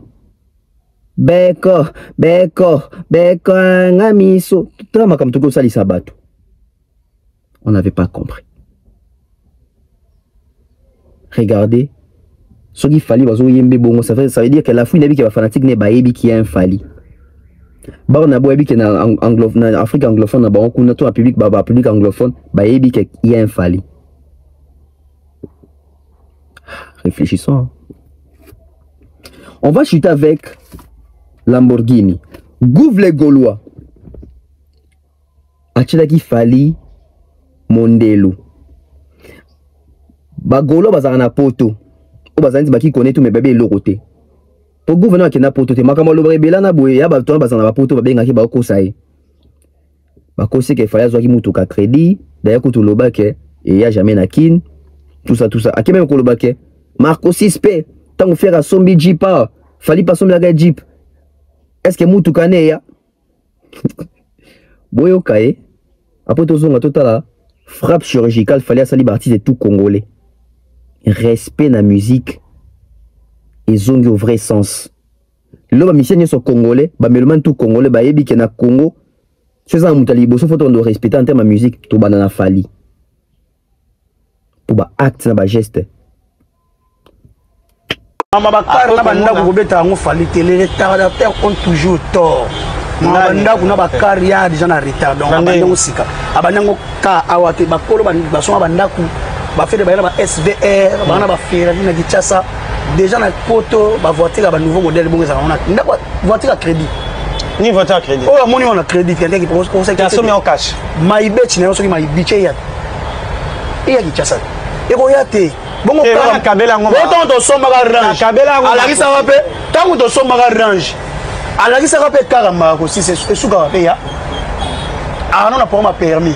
Beko, ngamiso. On n'avait pas compris. Regardez. Ce qu'il fallait, ça veut dire que la fouille qui va fanatique n'est pas qui a un Fally. Barnabo qui est en Afrique anglophone, on a un public anglophone, qui y a un Fally. Réfléchissons. On va chuter avec Lamborghini. Gouv les Gaulois. Achidaki Fally Mondelo. Ba Gaulois bazara na poto. O bazanzi baki connaît tout mes bébés loroté. Pour gouvernement qui na poto te makamo lobre bela na boye ya ba to bazana ba poto ba benga ki ba ko sai. Ba ko se ke Fally azwaki mutuka crédit, d'ailleurs ko to lobake et ya jamais na kin. Tout ça. Aki même ko lobake. Marco 6P, tant faire à sombi Jeep, Fally pas sombi la Jeep. Est-ce que moutou kane ya? Boyo kae. Après tout ça, total frappe chirurgicale, Fally a sali partie de tout Congolais. Respect na musique et zongi au vrai sens. L'homme mission sur Congolais, ba meloman tout Congolais, ba yebi ke na Congo. C'est ça moutali bosso faut on doit respecter en termes de musique to banana Fally. Pour ba acte na ba geste. Mabakar na banda ko beta ngo Fally télé retardateur ont toujours tort. Mabanda ko na bakar ya déjà na retard donc banda ngo sika. Abanda ngo ka awate bakolo ba so banda ko ba fait de ba SVR, ba na ba Ferrari na Kinshasa. Déjà na poto ba voiture ba nouveau modèle bongo ça on a ndako voiture à crédit. Ni voiture à crédit. Oh moni on a crédit quelqu'un qui propose conseil qui somme en cash. Maibet na so ki maibiche ya. Et ya Kinshasa. Et ko ya te bon kabela ngoma to somba ka range kabela ngoma ala kisa wape tangu to somba ka range ala kisa wape karamba ko si c'est suka wape ya ana na pour ma permis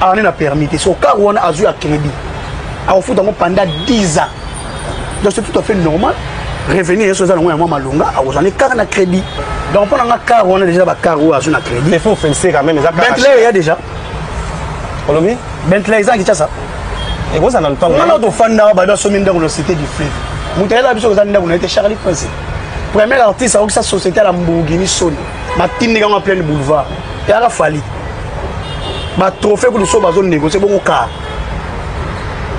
ana na permis so car on a eu à crédit a fout dans pendant 10 ans donc c'est tout à fait normal revenir sur ça moi malunga a vous en car na crédit donc pendant un car on a déjà ba car ou a na crédit il faut faire quand même ça Bentley il y a déjà Colombie Bentley ça qui ça. Et vous, ça n'a pas de temps. On a fan dans la société du fleuve. Moutela biso kozanda on a été Charlie Prince. Premier artiste avec sa société à la Lamborghini Sony. Ma team en plein boulevard. Et à la Fally. Ba trophée pour le so bazo négocier bon car.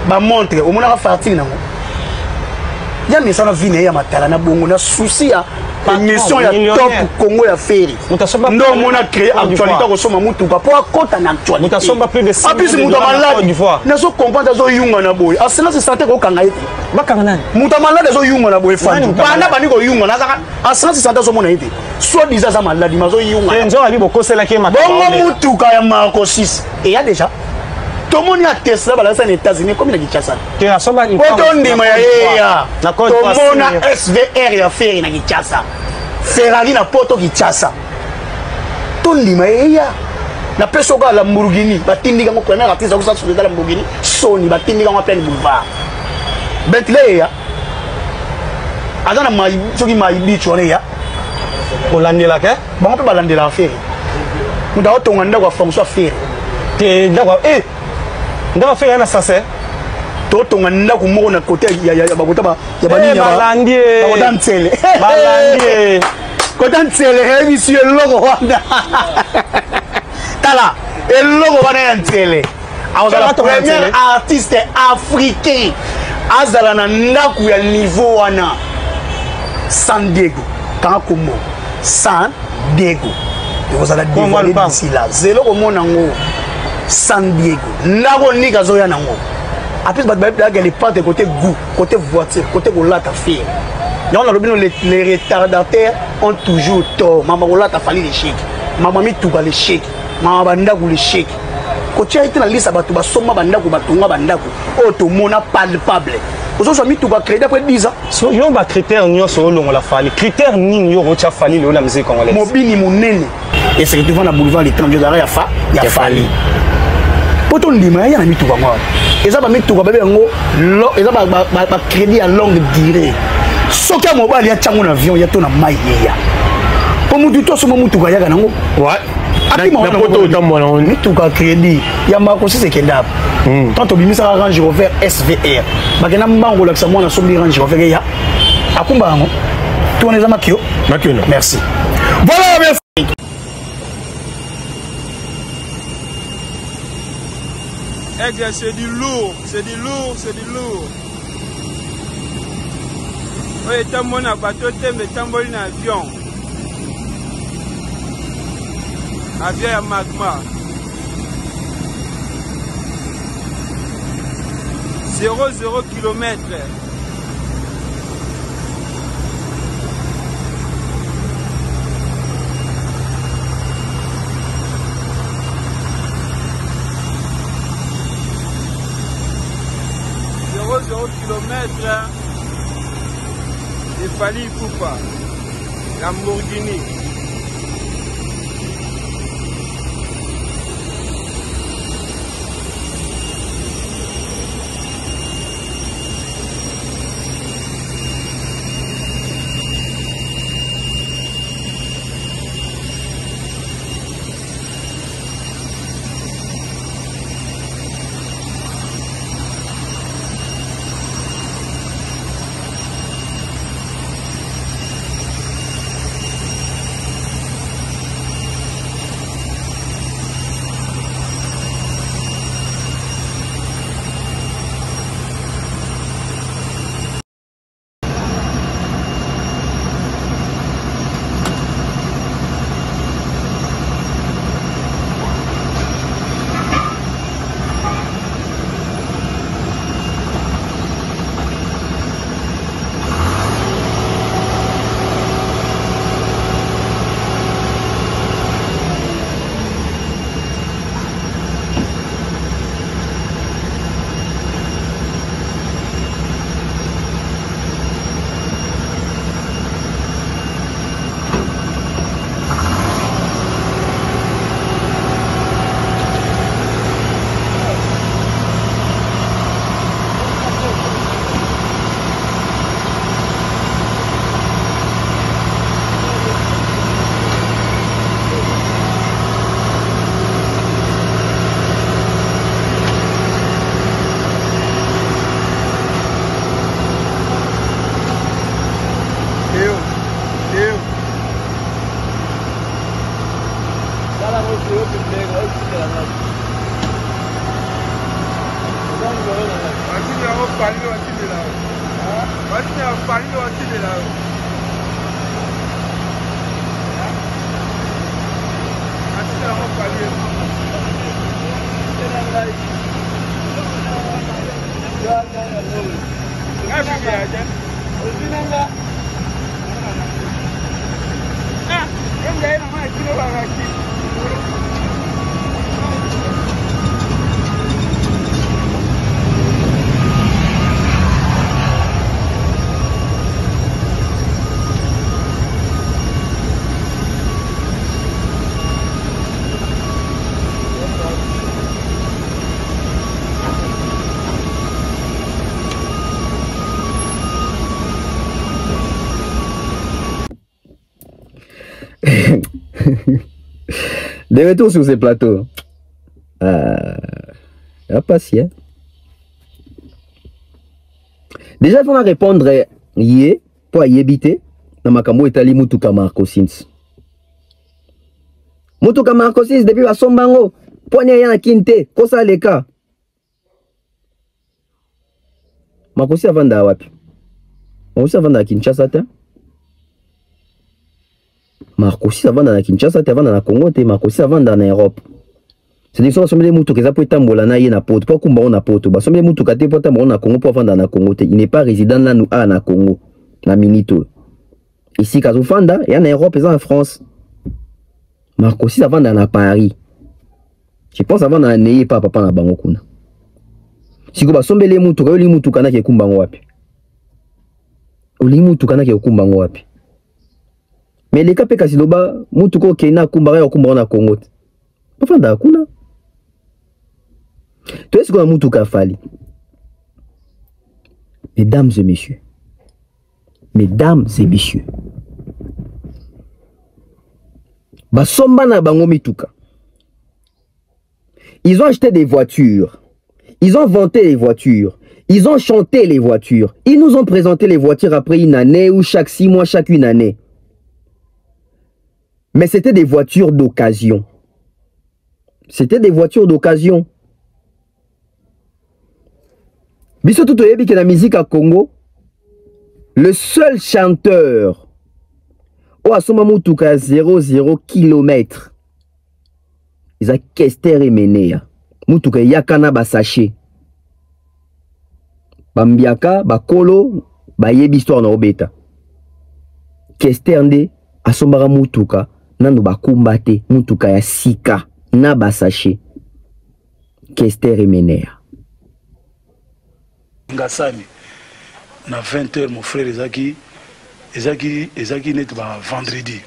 Ba montre au mona parti nango. Ya mais ça na vie ya matala na bongo na souci ya émission ya top Congo ya Ferry. Non on a créé actualité ko soma mutuka pour akota na actualité. Mutasomba plus de 6 du fois. Na so comprendre zo yunga na boy. Asena se santé ko kanga yete. Bakanga nani? Mutamala zo yunga na boy fan. Bana bani ko yunga na zaka. Asena se santé zo mona yete. So disa za maladi mazo yunga. Enzo ali bokosela ke matala. Bongo mutuka ya Marco 6. Et ya déjà tout le monde a Tesla dans les États-Unis comme il a dit ça. Tu as somme une fois. Tout le monde a SVR ya Ferrari na Kinshasa. Ferrari na poto Kinshasa. Tout le monde a na peso ka Lamborghini, batindi ka mo premier artiste ko sa sur la Lamborghini, Sony batindi ka mo plein boulevard. Bentley ya. Azana mai soki mai beach on ya. Olandela ke? Ba mo pe balandela Ferrari. Muda otonga ndako François Ferrari. Te ndako ndaba fait un assassin totonga ndako moko na côté ya bakota ba ya banini balandi bakota ntsele balandi kota ntsele monsieur logo wanda tala el logo wana ya ntsele azala premier artiste africain azala na ndako ya niveau wana San Diego kanga komo San Diego ekozala dévoilé d'ici là zelo komona ngo San Diego ndako nika zoya nango après les portes côté goût, côté voiture, côté roulette à faire. Les retardataires ont toujours tort. Maman roulette a fallu les chèques. Maman mis tout les chèques. Maman banda ou les chèques. Quand tu as été dans la liste, tu vas sommer banda ou batunga banda ou tout le monde palpable. Vous avez mis tout le crédit après 10 ans. Il y a des critères qui sont la fallu. Critères ni yo rocha fallu le la musique congolaise. Mobile ni mon nene. Et c'est que tu vas dans le boulevard les 30 jours d'arrêt il y a fallu. Poto ndima ya na mituka ngwa eza ba mituka ba bengo eza ba crédit à longue durée soki mobali ya chango na avion ya to na mai ya po mutu to so mutuka ya kanango ouais na poto tambo na mituka crédit ya mako c'est kenda tant obimisa Range Rover SVR bakena mbango la kisa mwana sombi Range Rover ya akumba ngo to neza makio merci voilà merci. C'est du lourd, c'est du lourd, c'est du lourd. Oui, tant mon bateau, mais tant bon avion. Avion à magma. 0,0 km. Kilomètres, il fallait couper Lamborghini. De retour sur ces plateaux. Ya pasi, hein. Déjà, il faut répondre yé, pour yébiter, dans ma camo etali mutuka Marco Sins. Mutuka Marco Sins, depuis la sombango, poignet yana kinte, kosa leka. Marco Sins avant d'awapi. Marco Sins avant d'aller Kinshasa, te. Marco Sins avant d'aller Kinshasa, te, avant d'aller Congo, te. Marco Sins avant d'aller en Europe. C'est-à-dire que si on a des mutuka, ça peut être tambola na poto, pas kumba on a poto. Bah, si on a des mutuka, te, pour tambola na Congo, pour avant d'aller Congo, te. Il n'est pas résident là, nous, na Congo. Na minito. Ici, quand on fanda, il y a en Europe, il y a en France. Marco Sins avant d'aller à Paris. Je pense avant d'aller n'ayez pas papa na bango kuna. Si vous avez les mutuka, vous avez les mutuka na kumba wapi. Oli mutuka na kumba wapi. Mais les cas peka siloba mutuko kena kumba ya kumba na Congo. Pas da kuna. Tu est-ce qu'on a mutuka fali? Mesdames et messieurs. Mesdames et messieurs. Basomba na bango mituka. Ils ont acheté des voitures. Ils ont vanté les voitures. Ils ont chanté les voitures. Ils nous ont présenté les voitures après une année ou chaque 6 mois, chaque une année. Mais c'était des voitures d'occasion. C'était des voitures d'occasion. Biso tout oyebi que la musique à Congo, le seul chanteur au asoma mutuka 0,0 km. Ils ont Kester et Menea. Mutuka yakana ba sachet. Bambiaka, bakolo, ba yebi histoire na obeta. Kester nde asombara mutuka nando bakumbate mutuka ya sika na ba sachet. Kester et Menea. Ngassani na 20h mon frère ezaki net ba vendredi.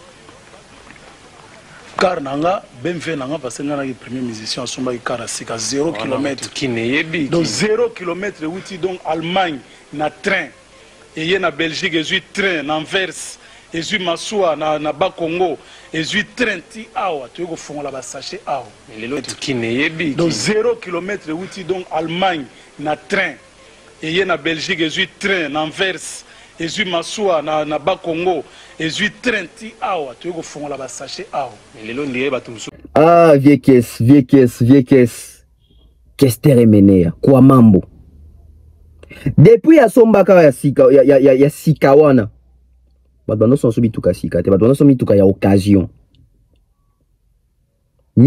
Car nanga BMV nanga parce que nanga premier musicien somba car à 0 km donc 0 km outi donc Allemagne na train et na Belgique et train na Anvers et Massoua na ba Congo et train ti awa tu ko fongola ba sachet awa donc 0 km outi donc Allemagne na train et na Belgique et train na Anvers et Massoua na ba Congo et train ti awa tu ko fongola ba sachet awa ah vieux caisse Kester et Menea kwa mambo depuis ya sombaka ya sika wana badwana so mituka sika te badwana so mituka ya occasion et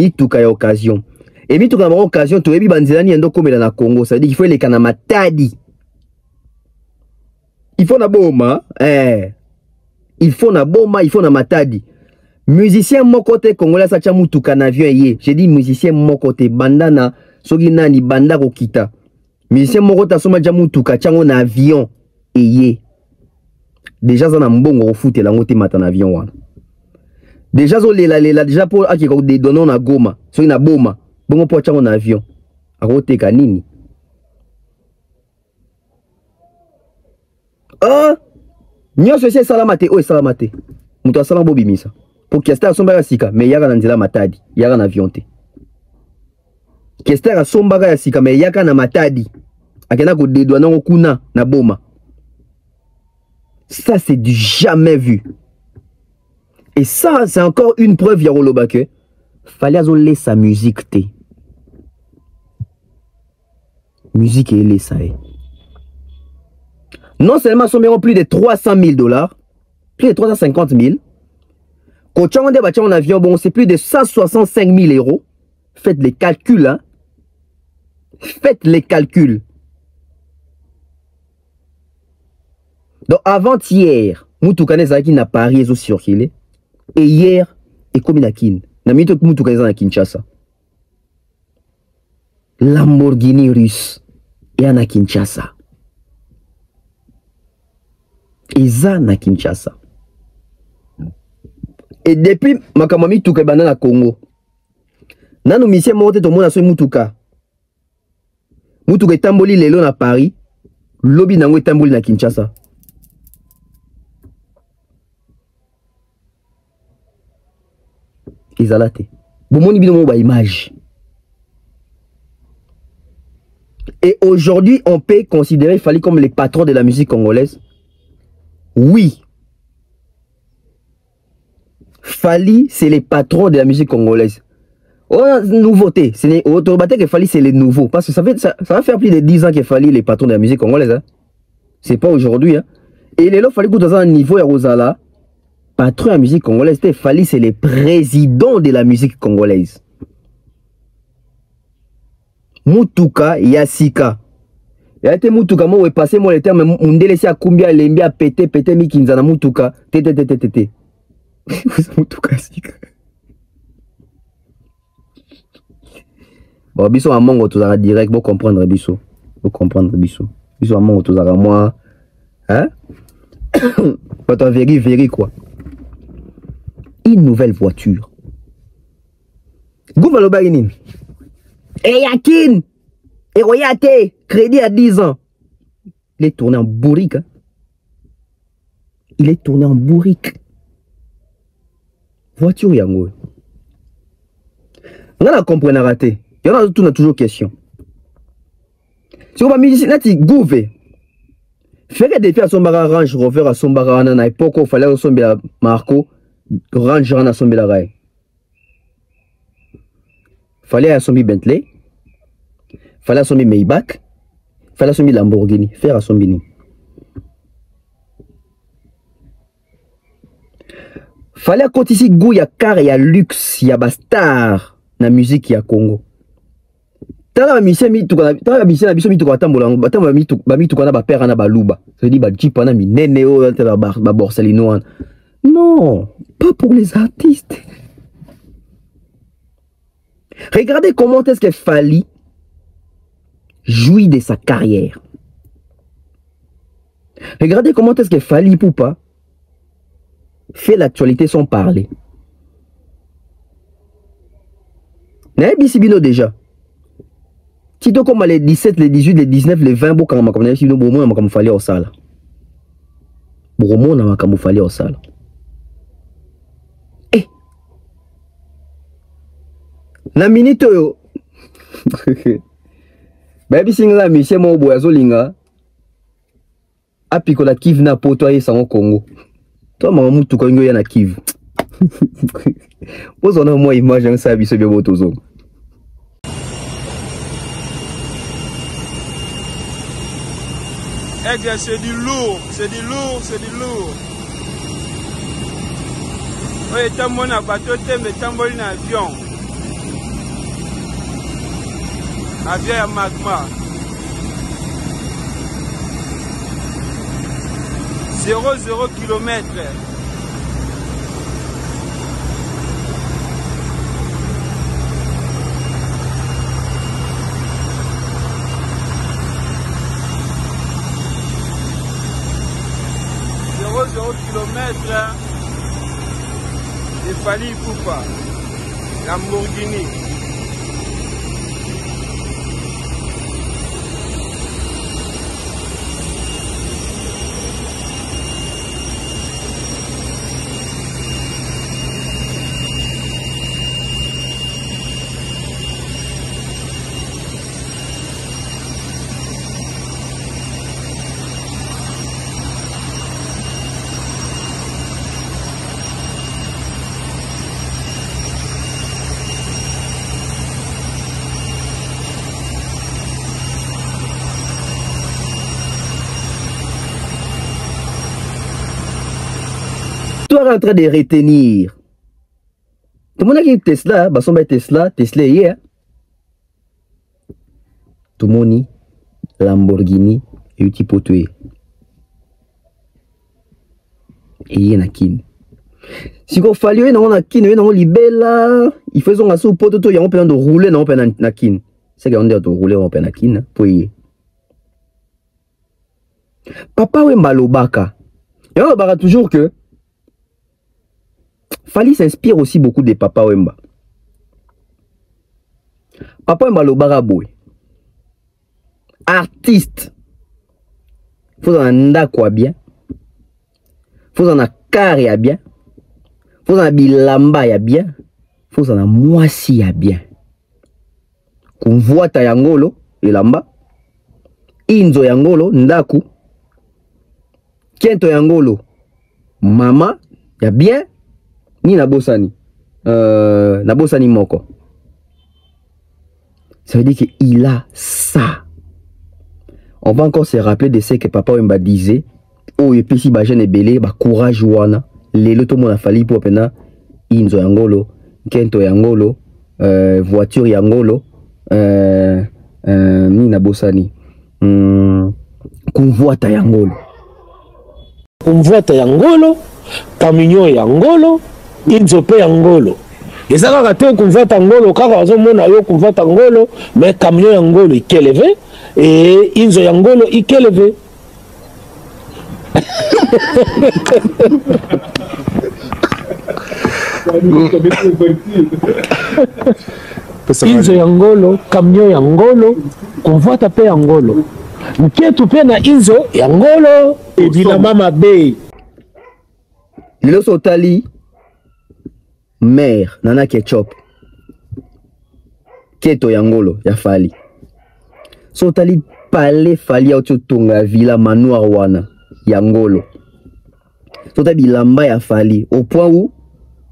mituka na occasion to ebi banzela ni ndo komela na Congo ça veut dire qu'il faut les kana matadi il faut na boma il faut na boma il faut na matadi. Musicien mokote congolais sa cha mutuka na avion ye. J'ai dit musicien mokote bandana soki nani banda kokita. Musicien mokote soma ja mutuka chango na avion ye. Déjà za na mbongo ofute la ngote mata na avion wana. Déjà zo lela déjà pour akiko de dono na Goma. Soki na boma bongo po chango na avion. Akoteka nini? Ah nyoso se salamate o salamate. Mutu asala bobimisa. Pour Kester asombaka sika mais yaka na nzela matadi yaka na avion te. Kester asombaka ya sika mais yaka na matadi akena ko dedouana ngo kuna na boma. Ça c'est du jamais vu. Et ça c'est encore une preuve ya roloba que fallait azoler sa musique te. Musique et ça est. Non seulement sommeront plus de 300 000 $, plus de 350 000. Quand tu as un en avion, bon, c'est plus de 165 000 €. Faites les calculs, hein. Faites les calculs. Donc, avant-hier, Moutoukane Zaki n'a pas réseau circulé. Et hier, et comme il a kin. N'a mis tout Moutoukane Zaki Kinshasa. Lamborghini russe. Et en a Kinshasa. Et ça, na Kinshasa. Et depuis makamami tuka bana na Congo. Nanu misien mote to mona so mutuka. Mutuka etamboli lelo na Paris, lobi nango etamboli na Kinshasa. Izalate. Bomoni bino mo ba image. Et aujourd'hui, on peut considérer Fally comme les patrons de la musique congolaise. Oui. Fally, c'est les patrons de la musique congolaise. Oh, nouveauté. C'est automatique que Fally, c'est les nouveaux. Parce que ça va faire plus de 10 ans que Fally, les patrons de la musique congolaise. Hein. C'est pas aujourd'hui. Hein. Et les lots, Fally, dans un niveau, à Rosala, patron de la musique congolaise, Fally, c'est les présidents de la musique congolaise. Mutuka Yasika. Il y a été Mutuka, moi, passé, moi, le terme, on délaissé à Kumbia, Lembia, pété, Mikinzana, Mutuka, tété. Mutuka Yasika. Bon, biso à Mongo, tu as direct, pour comprendre, biso. Pour comprendre, biso. Biso à Mongo, tu as moi. Hein? Pas toi, véri, quoi. Une nouvelle voiture. Gouvalo Baginin. Et Yakin, et Royate, crédit à 10 ans. Il est tourné en bourrique. Hein? Il est tourné en bourrique. Voiture Yango. On a compris, on a raté. Il y en a toujours question. Si on va musicien, nati gouvé. Faire des filles à son barra Range Rover à son barra à l'époque où il fallait son bel Marco, Range à son bel rail. Fallait à son Bentley. Fallait à son Maybach. Fallait à son Lamborghini. Faire à son bini. Fallait à côté ici, il y a car, il y a luxe, il y a bastar dans la musique, il y a Congo. Tala mission mi tu kana tala mission na biso mi tu kana tambola batamba mi tu kana ba père na baluba ça dit ba jipa na mi nene o tala ba borsalino. Non, pas pour les artistes. Regardez comment est-ce que Fally jouit de sa carrière. Regardez comment est-ce que Fally Poupa fait l'actualité sans parler. N'a bisibino déjà. Tito comme les 17, les 18, les 19, les 20, beaucoup comme on a dit, beaucoup moins comme Fally au salle. Beaucoup moins comme Fally au salle. Eh, la minute yo, baby singa monsieur mo boyazo linga, apiko la Kiv na poto aye sango Congo. Toi maman mutu ko ngoya na Kiv. Pozo na moi image en sa biso be botozo. C'est du lourd, c'est du lourd, c'est du lourd. Oui, tant mon bateau, mais tant bon avion. Avion à magma. 0 km. Kilomètres de Fally Poupa, Lamborghini. En train de retenir. Tout le monde a dit Tesla, Tesla hier. Tout le monde Lamborghini et petit poteau. Et il y a kin. Si vous fallait non na kin, non libella, il faisait un sou poteau, il y a un peu de rouler non na kin. C'est qu'on dit de rouler on peut na kin puis. Papa Wemba Lobaka. Et on va toujours que Fally s'inspire aussi beaucoup de Papa Wemba. Papa Wemba Lobaka boy. Artiste. Faut en ndako bien. Faut en car ya bien. Faut en bilamba ya bien. Faut en mwasi ya bien. Qu'on voit ta yangolo elamba Inzo Yangolo Ndaku Kento Yangolo Mama ya bien ni Nabosani Nabosani Moko. Ça veut dire qu'il a ça. On va encore se rappeler de ce que Papa Wemba disait. Oh, et puis si Bajen est belé, bah courage wana. Lelo tout le monde a fallu pour pena. Inzo Yangolo, Kento Yangolo, voiture Yangolo, ni Nabosani. Convoita Yangolo. Convoita Yangolo, camion Yangolo, Inzo pe Yangolo. Et ça va te convoita Yangolo, car on a eu convoita Yangolo, mais camion Yangolo il est élevé et Inzo Yangolo il est élevé. Inzo Yangolo, camion Yangolo, convoita pe Yangolo. Mketu pe na Inzo Yangolo et bila mama be. Le sotali mère Nana Ketchup. Keto Yangolo ya fali. Sotali pale fali ya otunga villa manoir wana Yangolo. Sotali bilamba ya fali au point où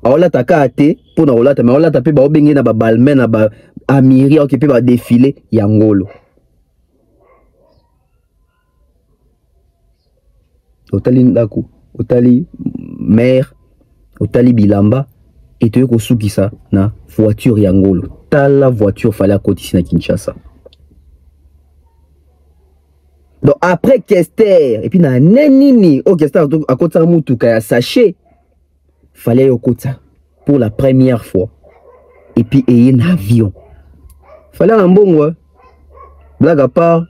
aola takate pour na olata mais olata pe ba obenge na ba balmen na ba amiri occupé ba défilé Yangolo. Otali ndaku, otali mère, otali bilamba et tu ko sukisa na voiture Yangolo. Tala voiture fallait à côté ici na Kinshasa. Donc après Kester et puis na nenini au Kester à côté de mutuka ya sachet fallait au côté pour la première fois et puis ayé un avion. Fallait un bon ouais. Blague à part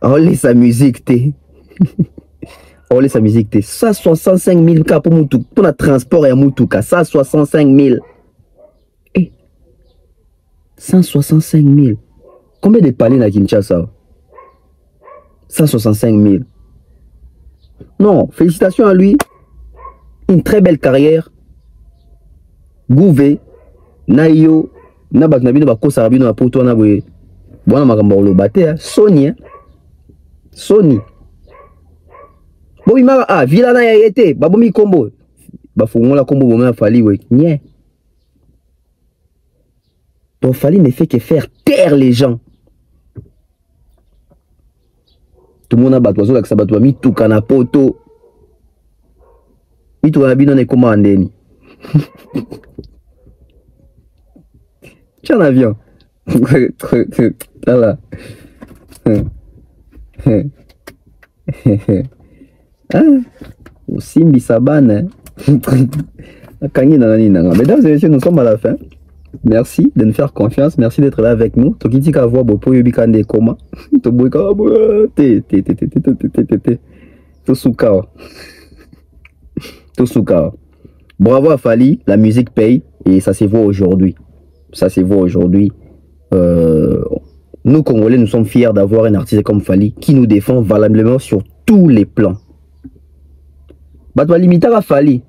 on laisse sa musique té. On laisse sa musique té. 165 000 cas pour mutuka pour le transport et mutuka 165 000. 165 000. Combien de palais na Kinshasa? 165 000. Non, félicitations à lui. Une très belle carrière. Gouvé, Nayo, Nabak Nabino Bako Sarabino na poto na boye. Bona makambo lo baté Sony. Sony. Bobi mara ah villa na ya été, babomi combo. Ba fongola combo bomé fali we. Nye. Donc Fali ne fait que faire taire les gens. Tout le monde a battu avec sa battu mi tout kana poto. Mi tout kana bino ne commandeni. Tiens l'avion. Là. Ah, Simbi Sabane. Mesdames et messieurs, nous sommes à la fin. Merci de nous faire confiance. Merci d'être là avec nous. Tokitika voix bopo yobikande koma. Toboika Tosuka. Bravo à Fali, la musique paye et ça se voit aujourd'hui. Ça se voit aujourd'hui. Nous Congolais, nous sommes fiers d'avoir un artiste comme Fali qui nous défend valablement sur tous les plans. Batwa limita à Fali.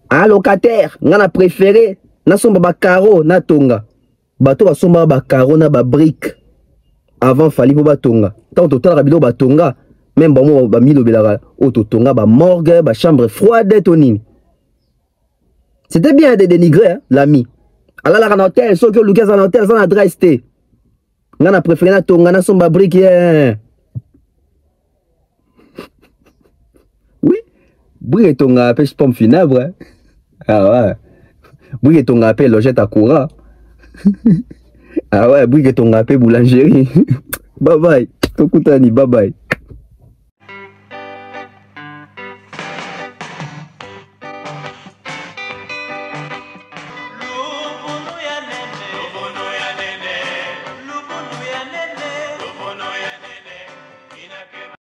Un locataire, on a préféré, na somba ba caro, na tonga. Bato ba somba ba caro na ba brique. Avant Fali po ba tonga. Tant total rabido ba tonga, même ba mo ba milo belara, auto tonga ba morgue, ba chambre froide tonine. C'était bien de dénigrer hein, l'ami. Alors la hôtel, ceux qui ont lucas en hôtel, ça na adresse té. On a préféré na tonga na somba brique. Oui, brique tonga pêche pomme funèbre. Hein. Ah ouais. Brique ton appel logette à courant. Ah ouais, brique ton appel boulangerie. Bye bye. Tokutani, bye bye.